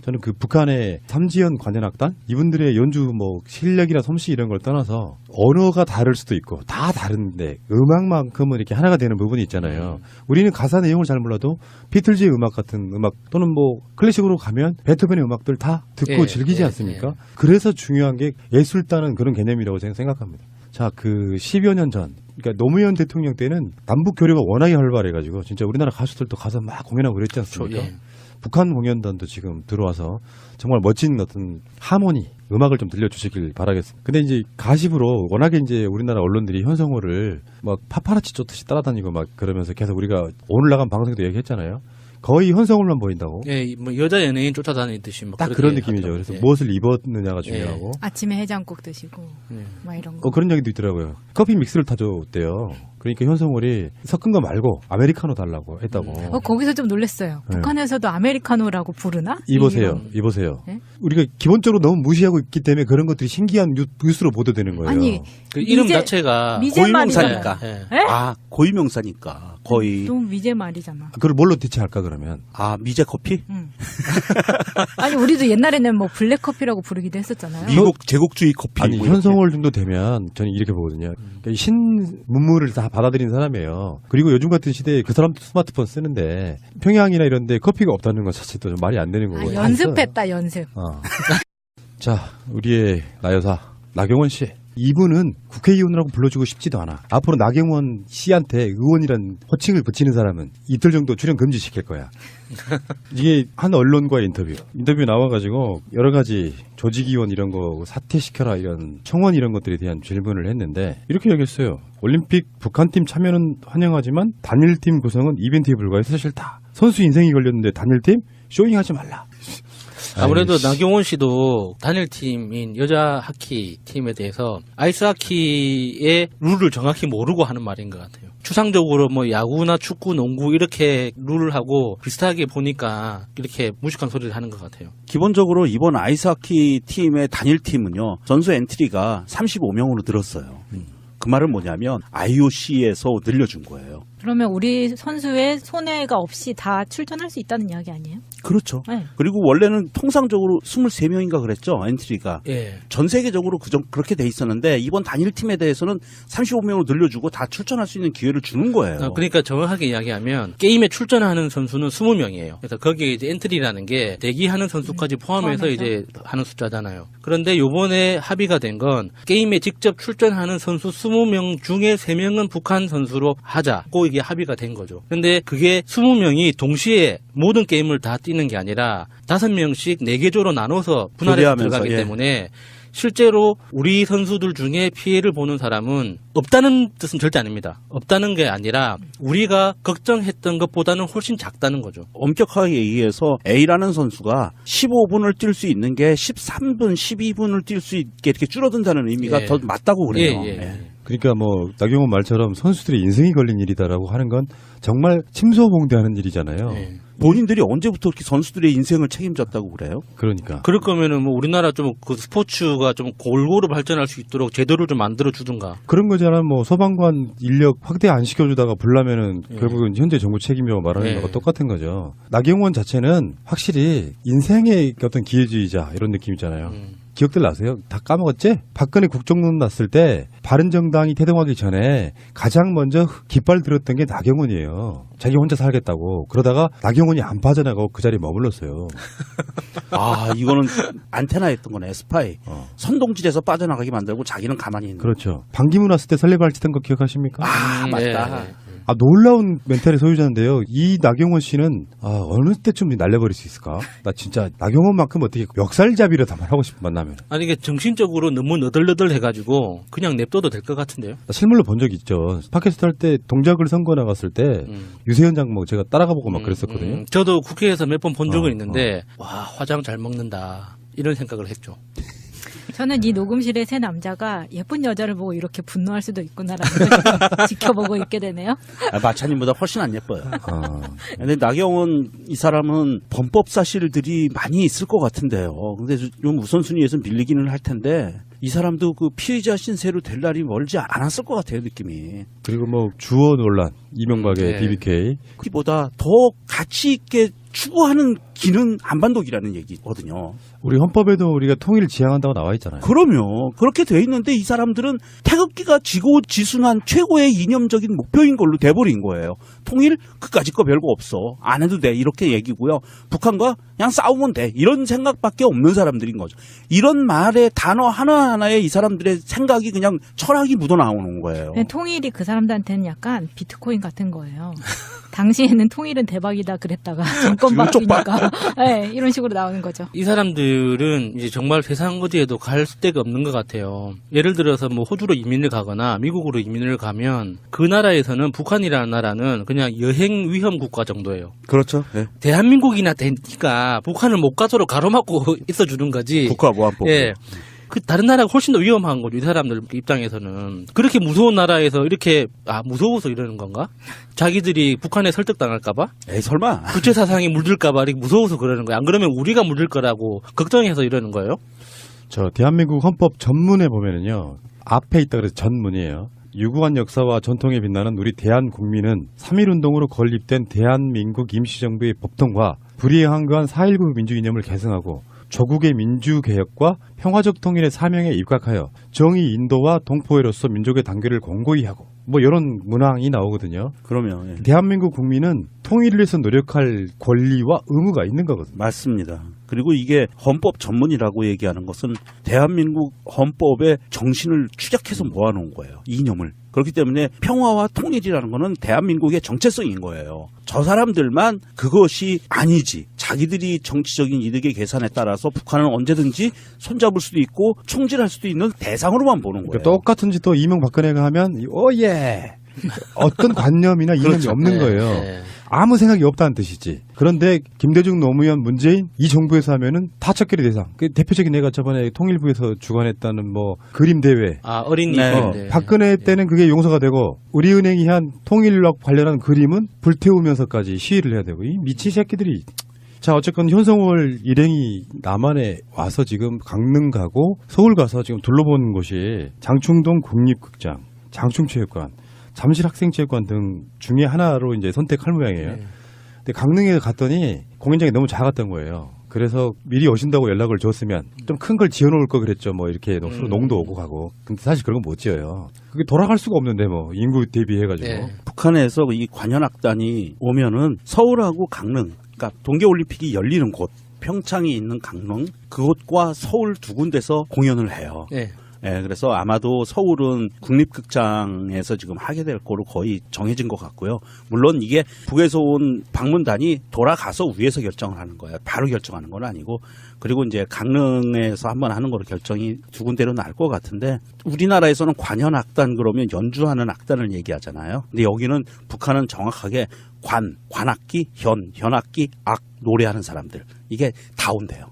저는 그 북한의 삼지연 관현악단 이분들의 연주 뭐 실력이나 솜씨 이런 걸 떠나서 언어가 다를 수도 있고 다 다른데 음악만큼은 이렇게 하나가 되는 부분이 있잖아요. 우리는 가사 내용을 잘 몰라도 비틀즈의 음악 같은 음악 또는 뭐 클래식으로 가면 베토벤의 음악들 다 듣고 예, 즐기지 예, 않습니까? 예. 그래서 중요한 게 예술단은 그런 개념이라고 저는 생각합니다. 자, 그 10여 년 전, 그러니까 노무현 대통령 때는 남북 교류가 워낙에 활발해가지고 진짜 우리나라 가수들도 가서 막 공연하고 그랬지 않습니까? 예. 북한 공연단도 지금 들어와서 정말 멋진 어떤 하모니, 음악을 좀 들려주시길 바라겠습니다. 근데 이제 가십으로 워낙에 이제 우리나라 언론들이 현성호를 막 파파라치 쫓듯이 따라다니고 막 그러면서 계속 우리가 오늘 나간 방송에도 얘기했잖아요. 거의 현성호만 보인다고. 예, 뭐 여자 연예인 쫓아다니듯이 뭐 딱 그렇게 그런 느낌이죠. 하더라고요. 그래서 예. 무엇을 입었느냐가 중요하고. 아침에 해장국 드시고 예. 막 이런 거. 그런 얘기도 있더라고요. 커피 믹스를 타줬대요. 그러니까 현성월이 섞은 거 말고 아메리카노 달라고 했다고. 거기서 좀 놀랐어요. 네. 북한에서도 아메리카노라고 부르나? 이보세요. 이런. 이보세요. 네? 우리가 기본적으로 너무 무시하고 있기 때문에 그런 것들이 신기한 뉴스로 보도되는 거예요. 아니 그 이름 미제- 자체가 미제 고유명사니까. 예, 예. 에? 아, 고유명사니까. 거의. 너무 미제 말이잖아. 그걸 뭘로 대체할까 그러면? 아, 미제 커피? 응. 아니 우리도 옛날에는 뭐 블랙커피라고 부르기도 했었잖아요. 미국 제국주의 커피. 아니 뭐 이렇게. 현성월 정도 되면 저는 이렇게 보거든요. 그러니까 신문물을 다 받아들인 사람이에요. 그리고 요즘 같은 시대에 그 사람도 스마트폰 쓰는데 평양이나 이런 데 커피가 없다는 것 자체도 좀 말이 안 되는 거고. 아, 연습했다 연습. 자, 우리의 나여사 나경원 씨. 이분은 국회의원이라고 불러주고 싶지도 않아. 앞으로 나경원 씨한테 의원이란 호칭을 붙이는 사람은 이틀 정도 출연 금지시킬 거야. 이게 한 언론과의 인터뷰 나와가지고 여러 가지 조직위원 이런 거 사퇴시켜라 이런 청원 이런 것들에 대한 질문을 했는데 이렇게 얘기했어요. 올림픽 북한팀 참여는 환영하지만 단일팀 구성은 이벤트에 불과해서 싫다. 선수 인생이 걸렸는데 단일팀 쇼잉하지 말라. 아무래도 아이씨. 나경원 씨도 단일팀인 여자 하키 팀에 대해서 아이스하키의 룰을 정확히 모르고 하는 말인 것 같아요. 추상적으로 뭐 야구나 축구, 농구 이렇게 룰을 하고 비슷하게 보니까 이렇게 무식한 소리를 하는 것 같아요. 기본적으로 이번 아이스하키 팀의 단일팀은요, 선수 엔트리가 35명으로 늘었어요. 그 말은 뭐냐면 IOC에서 늘려준 거예요. 그러면 우리 선수의 손해가 없이 다 출전할 수 있다는 이야기 아니에요? 그렇죠. 네. 그리고 원래는 통상적으로 23명인가 그랬죠, 엔트리가. 예. 전 세계적으로 그렇게 돼 있었는데 이번 단일팀에 대해서는 35명으로 늘려주고 다 출전할 수 있는 기회를 주는 거예요. 그러니까 정확하게 이야기하면 게임에 출전하는 선수는 20명이에요. 그래서 거기에 이제 엔트리라는 게 대기하는 선수까지 포함해서 이제 하는 숫자잖아요. 그런데 요번에 합의가 된 건 게임에 직접 출전하는 선수 20명 중에 3명은 북한 선수로 하자고 이게 합의가 된 거죠. 근데 그게 20명이 동시에 모든 게임을 다 뛰는 게 아니라 5명씩 4개조로 나눠서 분할해서 교대하면서, 들어가기 예. 때문에 실제로 우리 선수들 중에 피해를 보는 사람은 없다는 뜻은 절대 아닙니다. 없다는 게 아니라 우리가 걱정했던 것보다는 훨씬 작다는 거죠. 엄격하게 얘기해서 A라는 선수가 15분을 뛸 수 있는 게 13분, 12분을 뛸 수 있게 이렇게 줄어든다는 의미가 예. 더 맞다고 그래요. 예, 예. 예. 그러니까 뭐 나경원 말처럼 선수들의 인생이 걸린 일이다라고 하는 건 정말 침소봉대하는 일이잖아요. 예. 본인들이 언제부터 이렇게 선수들의 인생을 책임졌다고 그래요? 그러니까. 그럴 거면은 뭐 우리나라 좀 그 스포츠가 좀 골고루 발전할 수 있도록 제도를 좀 만들어 주든가. 그런 거잖아. 뭐 소방관 인력 확대 안 시켜주다가 불나면은 예. 결국은 현재 정부 책임이라고 말하는 예. 거가 똑같은 거죠. 나경원 자체는 확실히 인생의 어떤 기회주의자 이런 느낌이잖아요. 기억들 나세요? 다 까먹었지? 박근혜 국정농단 났을 때 바른정당이 태동하기 전에 가장 먼저 깃발 들었던 게 나경원이에요. 자기 혼자 살겠다고. 그러다가 나경원이 안 빠져나가고 그 자리에 머물렀어요. 아, 이거는 안테나 했던 거네, 스파이. 선동질에서 빠져나가게 만들고 자기는 가만히 있는. 그렇죠. 반기문 왔을 때 설레발 치던 거 기억하십니까? 아, 맞다. 네. 놀라운 멘탈의 소유자인데요. 이 나경원 씨는 어느 때쯤 날려버릴 수 있을까? 나 진짜 나경원만큼 어떻게 멱살잡이를 다 말하고 싶은 만나면. 아니 이게 정신적으로 너무 너덜너덜 해가지고 그냥 냅둬도 될 것 같은데요. 나 실물로 본 적이 있죠. 팟캐스트 할 때 동작을 선거 나갔을 때 유세현 장모 제가 따라가 보고 막 그랬었거든요. 저도 국회에서 몇 번 본 적은 있는데 와 화장 잘 먹는다 이런 생각을 했죠. 저는 이 녹음실의 세 남자가 예쁜 여자를 보고 이렇게 분노할 수도 있구나라는 걸 지켜보고 있게 되네요. 아, 마차님보다 훨씬 안 예뻐요. 근데 나경원 이 사람은 범법 사실들이 많이 있을 것 같은데요. 근데 좀 우선순위에서 밀리기는 할 텐데 이 사람도 그 피의자 신세로 될 날이 멀지 않았을 것 같아요, 느낌이. 그리고 뭐 주어 논란, 이명박의 네. BBK. 그보다 더 가치 있게 추구하는 기는 한반도기라는 얘기거든요. 우리 헌법에도 우리가 통일을 지향한다고 나와 있잖아요. 그럼요. 그렇게 돼 있는데 이 사람들은 태극기가 지고지순한 최고의 이념적인 목표인 걸로 돼버린 거예요. 통일? 그까짓 거 별거 없어. 안 해도 돼. 이렇게 얘기고요. 북한과 그냥 싸우면 돼. 이런 생각밖에 없는 사람들인 거죠. 이런 말의 단어 하나하나에 이 사람들의 생각이 그냥 철학이 묻어나오는 거예요. 네, 통일이 그 사람들한테는 약간 비트코인 같은 거예요. 당시에는 통일은 대박이다 그랬다가 정권 바뀌니까 네, 이런 식으로 나오는 거죠. 이 사람들은 이제 정말 세상 어디에도 갈 데가 없는 것 같아요. 예를 들어서 뭐 호주로 이민을 가거나 미국으로 이민을 가면 그 나라에서는 북한이라는 나라는 그냥 여행 위험 국가 정도예요. 그렇죠. 네. 대한민국이나 되니까 북한을 못 가도록 가로막고 있어주는 거지. 국가보안법. 예. 그 다른 나라가 훨씬 더 위험한 거죠. 이 사람들 입장에서는. 그렇게 무서운 나라에서 이렇게 무서워서 이러는 건가? 자기들이 북한에 설득당할까봐? 에이 설마. 국제사상이 물들까봐 이렇게 무서워서 그러는 거야. 안 그러면 우리가 물들 거라고 걱정해서 이러는 거예요? 저 대한민국 헌법 전문에 보면은요. 앞에 있다 그래서 전문이에요. 유구한 역사와 전통에 빛나는 우리 대한국민은 3.1운동으로 건립된 대한민국 임시정부의 법통과 불의에 항거한 4.19 민주이념을 계승하고 조국의 민주개혁과 평화적 통일의 사명에 입각하여 정의 인도와 동포애로서 민족의 단결을 공고히 하고 뭐 이런 문항이 나오거든요. 그러면 예. 대한민국 국민은 통일을 위해서 노력할 권리와 의무가 있는 거거든요. 맞습니다. 그리고 이게 헌법 전문이라고 얘기하는 것은 대한민국 헌법의 정신을 추적해서 모아놓은 거예요. 이념을. 그렇기 때문에 평화와 통일이라는 거는 대한민국의 정체성인 거예요. 저 사람들만 그것이 아니지. 자기들이 정치적인 이득의 계산에 따라서 북한은 언제든지 손잡을 수도 있고 총질할 수도 있는 대상으로만 보는 거예요. 그러니까 똑같은 짓도 이명박근혜가 하면 오예 어떤 관념이나 이념이 그렇죠. 없는 거예요. 네. 아무 생각이 없다는 뜻이지. 그런데 김대중, 노무현, 문재인 이 정부에서 하면은 다 척결이 대상. 그 대표적인 내가 저번에 통일부에서 주관했다는 뭐 그림 대회. 어린이. 네. 박근혜 때는 그게 용서가 되고 우리은행이 한 통일과 관련한 그림은 불태우면서까지 시위를 해야 되고 이 미친 새끼들이. 자, 어쨌건 현성월 일행이 남한에 와서 지금 강릉 가고 서울 가서 지금 둘러본 곳이 장충동 국립극장, 장충체육관, 잠실학생체육관 등 중에 하나로 이제 선택할 모양이에요. 네. 근데 강릉에 갔더니 공연장이 너무 작았던 거예요. 그래서 미리 오신다고 연락을 줬으면 좀 큰 걸 지어놓을 거 그랬죠. 뭐 이렇게 서로 농도 오고 가고. 근데 사실 그런 거 못 지어요. 그게 돌아갈 수가 없는데 뭐 인구 대비해가지고. 네. 북한에서 이 관현악단이 오면은 서울하고 강릉, 그러니까 동계올림픽이 열리는 곳, 평창이 있는 강릉, 그곳과 서울 두 군데서 공연을 해요. 네. 예, 그래서 아마도 서울은 국립극장에서 지금 하게 될 거로 거의 정해진 것 같고요. 물론 이게 북에서 온 방문단이 돌아가서 위에서 결정을 하는 거예요. 바로 결정하는 건 아니고. 그리고 이제 강릉에서 한번 하는 거로 결정이 두 군데로 날 것 같은데 우리나라에서는 관현악단 그러면 연주하는 악단을 얘기하잖아요. 근데 여기는 북한은 정확하게 관악기, 현악기, 악, 노래하는 사람들. 이게 다 온대요.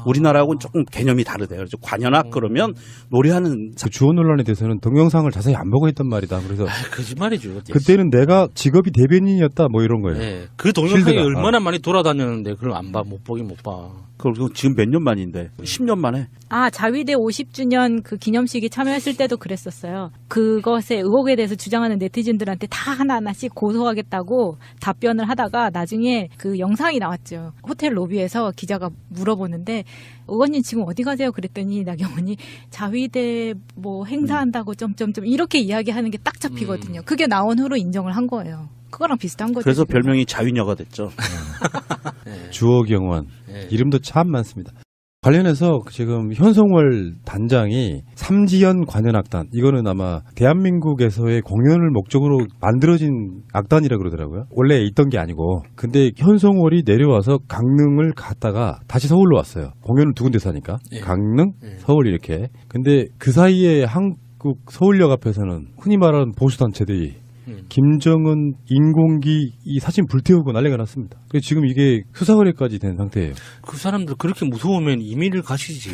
우리나라하고는 조금 개념이 다르대요. 그래서 관현악 그러면 노래하는 그 주어 논란에 대해서는 동영상을 자세히 안 보고 했단 말이다. 그래서 거짓말이죠. 그때는 내가 직업이 대변인이었다 뭐 이런 거예요. 네. 그 동영상이 실드가. 얼마나 많이 돌아다녔는데 그걸 안 봐, 못 보긴 못 봐. 그리고 지금 몇 년 만인데 10년 만에 자위대 50주년 그 기념식에 참여했을 때도 그랬었어요. 그것의 의혹에 대해서 주장하는 네티즌들한테 다 하나하나씩 고소하겠다고 답변을 하다가 나중에 그 영상이 나왔죠. 호텔 로비에서 기자가 물어보는데 의원님 지금 어디 가세요? 그랬더니 나경원이 자위대 뭐 행사한다고 점점점 이렇게 이야기하는 게 딱 잡히거든요. 그게 나온 후로 인정을 한 거예요. 그거랑 비슷한 거죠. 그래서 지금. 별명이 자위녀가 됐죠. 주호경원 네. 이름도 참 많습니다. 관련해서 지금 현송월 단장이 삼지연 관현악단 이거는 아마 대한민국에서의 공연을 목적으로 만들어진 악단이라 그러더라고요. 원래 있던 게 아니고 근데 현송월이 내려와서 강릉을 갔다가 다시 서울로 왔어요. 공연을 두 군데서 하니까 예. 강릉, 예. 서울 이렇게. 근데 그 사이에 한국 서울역 앞에서는 흔히 말하는 보수단체들이 김정은 인공기 이 사진 불태우고 난리가 났습니다. 그래서 지금 이게 수사거래까지 된 상태예요. 그 사람들 그렇게 무서우면 이민을 가시지.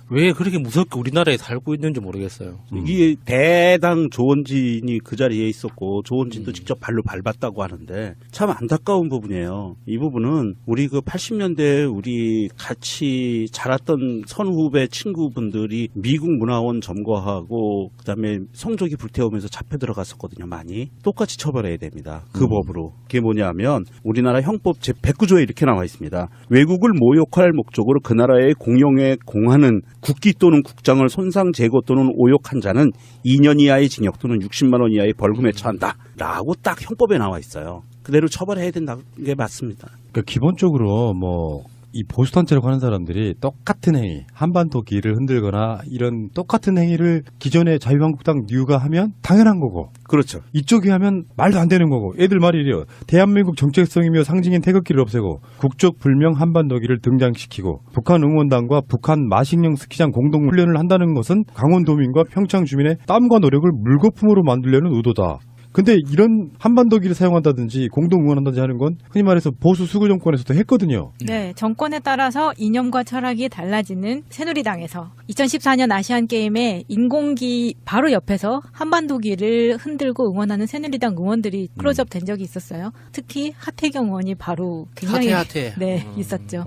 왜 그렇게 무섭게 우리나라에 살고 있는지 모르겠어요. 이게 대당 조원진이 그 자리에 있었고 조원진도 직접 발로 밟았다고 하는데 참 안타까운 부분이에요. 이 부분은 우리 그 80년대 우리 같이 자랐던 선후배 친구분들이 미국 문화원 점거하고 그다음에 성조기 불태우면서 잡혀 들어갔었거든요. 많이. 똑같이 처벌해야 됩니다. 그 법으로. 그게 뭐냐면 우리나라 형법 제109조에 이렇게 나와 있습니다. 외국을 모욕할 목적으로 그 나라의 공용에 공하는 국기 또는 국장을 손상, 제거 또는 오욕한 자는 2년 이하의 징역 또는 60만 원 이하의 벌금에 처한다. 라고 딱 형법에 나와 있어요. 그대로 처벌해야 된다는 게 맞습니다. 그러니까 기본적으로 뭐 이 보수단체라고 하는 사람들이 똑같은 행위, 한반도기를 흔들거나 이런 똑같은 행위를 기존의 자유한국당 뉴가 하면 당연한 거고 그렇죠. 이쪽이 하면 말도 안 되는 거고 애들 말이 이래요. 대한민국 정체성이며 상징인 태극기를 없애고 국적 불명 한반도기를 등장시키고 북한 응원단과 북한 마식령 스키장 공동훈련을 한다는 것은 강원도민과 평창 주민의 땀과 노력을 물거품으로 만들려는 의도다. 근데 이런 한반도기를 사용한다든지 공동 응원한다든지 하는 건 흔히 말해서 보수 수구 정권에서도 했거든요. 네, 정권에 따라서 이념과 철학이 달라지는 새누리당에서 2014년 아시안게임에 인공기 바로 옆에서 한반도기를 흔들고 응원하는 새누리당 의원들이 클로즈업 된 적이 있었어요. 특히 하태경 의원이 바로 굉장히 하태. 네, 있었죠.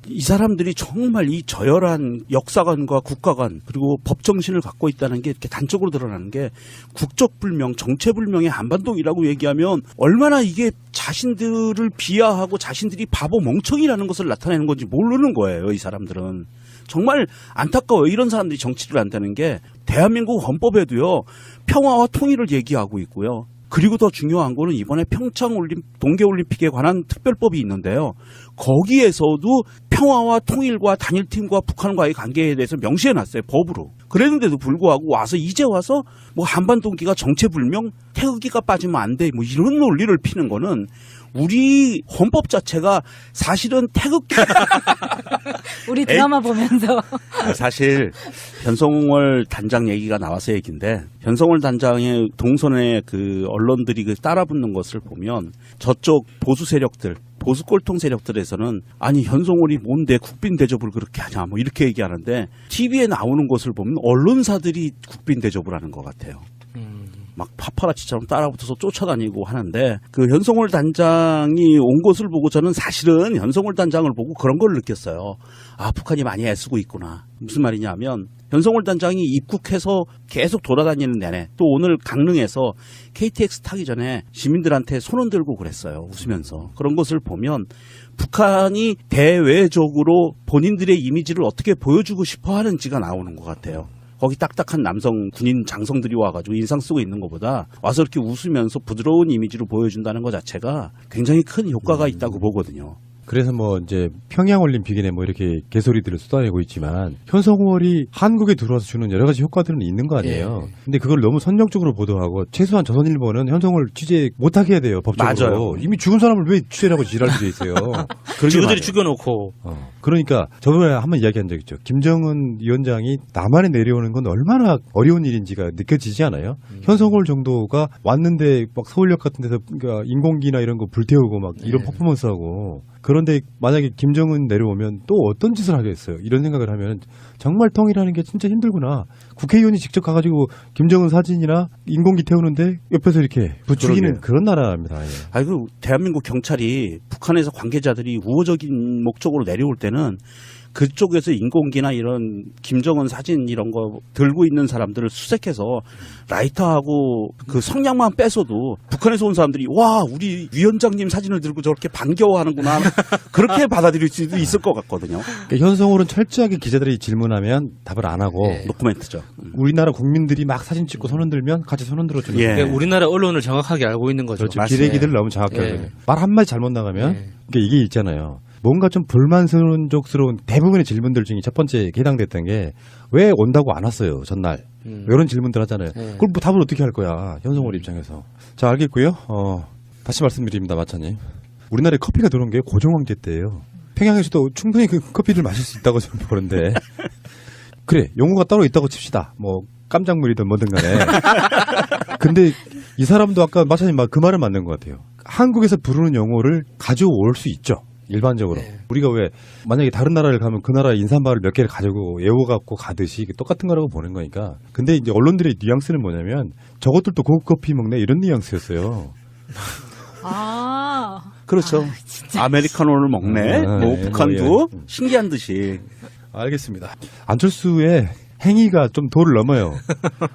이 사람들이 정말 이 저열한 역사관과 국가관 그리고 법정신을 갖고 있다는 게 이렇게 단적으로 드러나는 게 국적불명, 정체불명의 한반도이라고 얘기하면 얼마나 이게 자신들을 비하하고 자신들이 바보 멍청이라는 것을 나타내는 건지 모르는 거예요. 이 사람들은. 정말 안타까워요. 이런 사람들이 정치를 한다는 게 대한민국 헌법에도요. 평화와 통일을 얘기하고 있고요. 그리고 더 중요한 거는 이번에 평창 동계올림픽에 관한 특별법이 있는데요. 거기에서도 평화와 통일과 단일팀과 북한과의 관계에 대해서 명시해놨어요. 법으로. 그랬는데도 불구하고 와서 이제 와서 뭐 한반도기가 정체불명, 태극기가 빠지면 안 돼. 뭐 이런 논리를 피는 거는 우리 헌법 자체가 사실은 태극기 우리 드라마 보면서 사실 현송월 단장 얘기가 나와서 얘기인데 현송월 단장의 동선에 그 언론들이 그 따라붙는 것을 보면 저쪽 보수 세력들 보수 꼴통 세력들에서는 아니 현송월이 뭔데 국빈 대접을 그렇게 하냐 뭐 이렇게 얘기하는데 TV에 나오는 것을 보면 언론사들이 국빈 대접을 하는 것 같아요. 막 파파라치처럼 따라붙어서 쫓아다니고 하는데 그 현송월 단장이 온 것을 보고 저는 사실은 현송월 단장을 보고 그런 걸 느꼈어요. 아 북한이 많이 애쓰고 있구나. 무슨 말이냐면 현송월 단장이 입국해서 계속 돌아다니는 내내 또 오늘 강릉에서 KTX 타기 전에 시민들한테 손 흔들고 그랬어요. 웃으면서. 그런 것을 보면 북한이 대외적으로 본인들의 이미지를 어떻게 보여주고 싶어 하는지가 나오는 것 같아요. 거기 딱딱한 남성 군인 장성들이 와가지고 인상 쓰고 있는 것보다 와서 이렇게 웃으면서 부드러운 이미지로 보여준다는 것 자체가 굉장히 큰 효과가 있다고 보거든요. 그래서 뭐 이제 평양올림픽이네 뭐 이렇게 개소리들을 쏟아내고 있지만 현송월이 한국에 들어와서 주는 여러 가지 효과들은 있는 거 아니에요. 예. 근데 그걸 너무 선정적으로 보도하고 최소한 조선일보는 현송월 취재 못하게 해야 돼요. 법적으로. 맞아요. 이미 죽은 사람을 왜 취재를 하고 지랄 수도 있어요. 지그들이 죽여놓고 그러니까 저번에 한번 이야기한 적 있죠. 김정은 위원장이 남한에 내려오는 건 얼마나 어려운 일인지가 느껴지지 않아요? 현송월 정도가 왔는데 막 서울역 같은 데서 그러니까 인공기나 이런 거 불태우고 막 이런 퍼포먼스하고 그런데 만약에 김정은 내려오면 또 어떤 짓을 하겠어요? 이런 생각을 하면 정말 통일하는 게 진짜 힘들구나. 국회의원이 직접 가가지고 김정은 사진이나 인공기 태우는데 옆에서 이렇게 부추기는 그런 나라입니다. 예. 아이고 대한민국 경찰이 북한에서 관계자들이 우호적인 목적으로 내려올 때는 그쪽에서 인공기나 이런 김정은 사진 이런 거 들고 있는 사람들을 수색해서 라이터하고 그 성냥만 뺏어도 북한에서 온 사람들이 와 우리 위원장님 사진을 들고 저렇게 반겨워하는구나 그렇게 받아들일 수도 있을 것 같거든요. 그러니까 현성월은 철저하게 기자들이 질문하면 답을 안 하고 네. 노코멘트죠. 우리나라 국민들이 막 사진 찍고 손 흔들면 같이 손 흔들어 주는 예. 거예요. 그러니까 우리나라 언론을 정확하게 알고 있는 거죠. 그렇죠. 맞습니다. 기레기들 너무 정확하게 예. 알고 있는 거예요. 말 한마디 잘못 나가면 예. 그러니까 이게 있잖아요. 뭔가 좀 불만족스러운 대부분의 질문들 중에 첫 번째 해당됐던 게 왜 온다고 안 왔어요 전날 이런 질문들 하잖아요. 예. 그걸 뭐 답을 어떻게 할 거야 현성월 입장에서. 자 알겠고요. 다시 말씀드립니다 마차님. 우리나라에 커피가 들어온 게 고종황제 때예요. 평양에서도 충분히 그 커피를 마실 수 있다고 저는 보는데 그래 용어가 따로 있다고 칩시다. 뭐 깜짝물이든 뭐든 간에. 근데 이 사람도 아까 마차님 그 말은 맞는 것 같아요. 한국에서 부르는 용어를 가져올 수 있죠. 일반적으로. 네. 우리가 왜 만약에 다른 나라를 가면 그 나라 인사말을 몇 개를 가지고 외워갖고 가듯이 똑같은 거라고 보는 거니까. 근데 이제 언론들의 뉘앙스는 뭐냐면 저것들도 고급 커피 먹네 이런 뉘앙스였어요. 아. 그렇죠. 아메리카노를 먹네. 아, 뭐 네, 북한도 뭐, 예. 신기한 듯이. 알겠습니다. 안철수의 행위가 좀 도를 넘어요.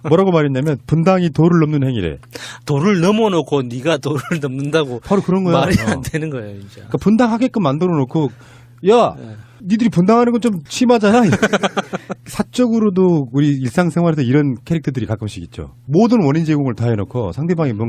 뭐라고 말했냐면 분당이 도를 넘는 행위래. 도를 넘어놓고 네가 도를 넘는다고 바로 그런 거야. 말이 안 되는 거예요, 진짜. 그러니까 분당하게끔 만들어 놓고 야 니들이 분당하는 건 좀 심하잖아. 사적으로도 우리 일상생활에서 이런 캐릭터들이 가끔씩 있죠. 모든 원인 제공을 다 해놓고 상대방이 뭔가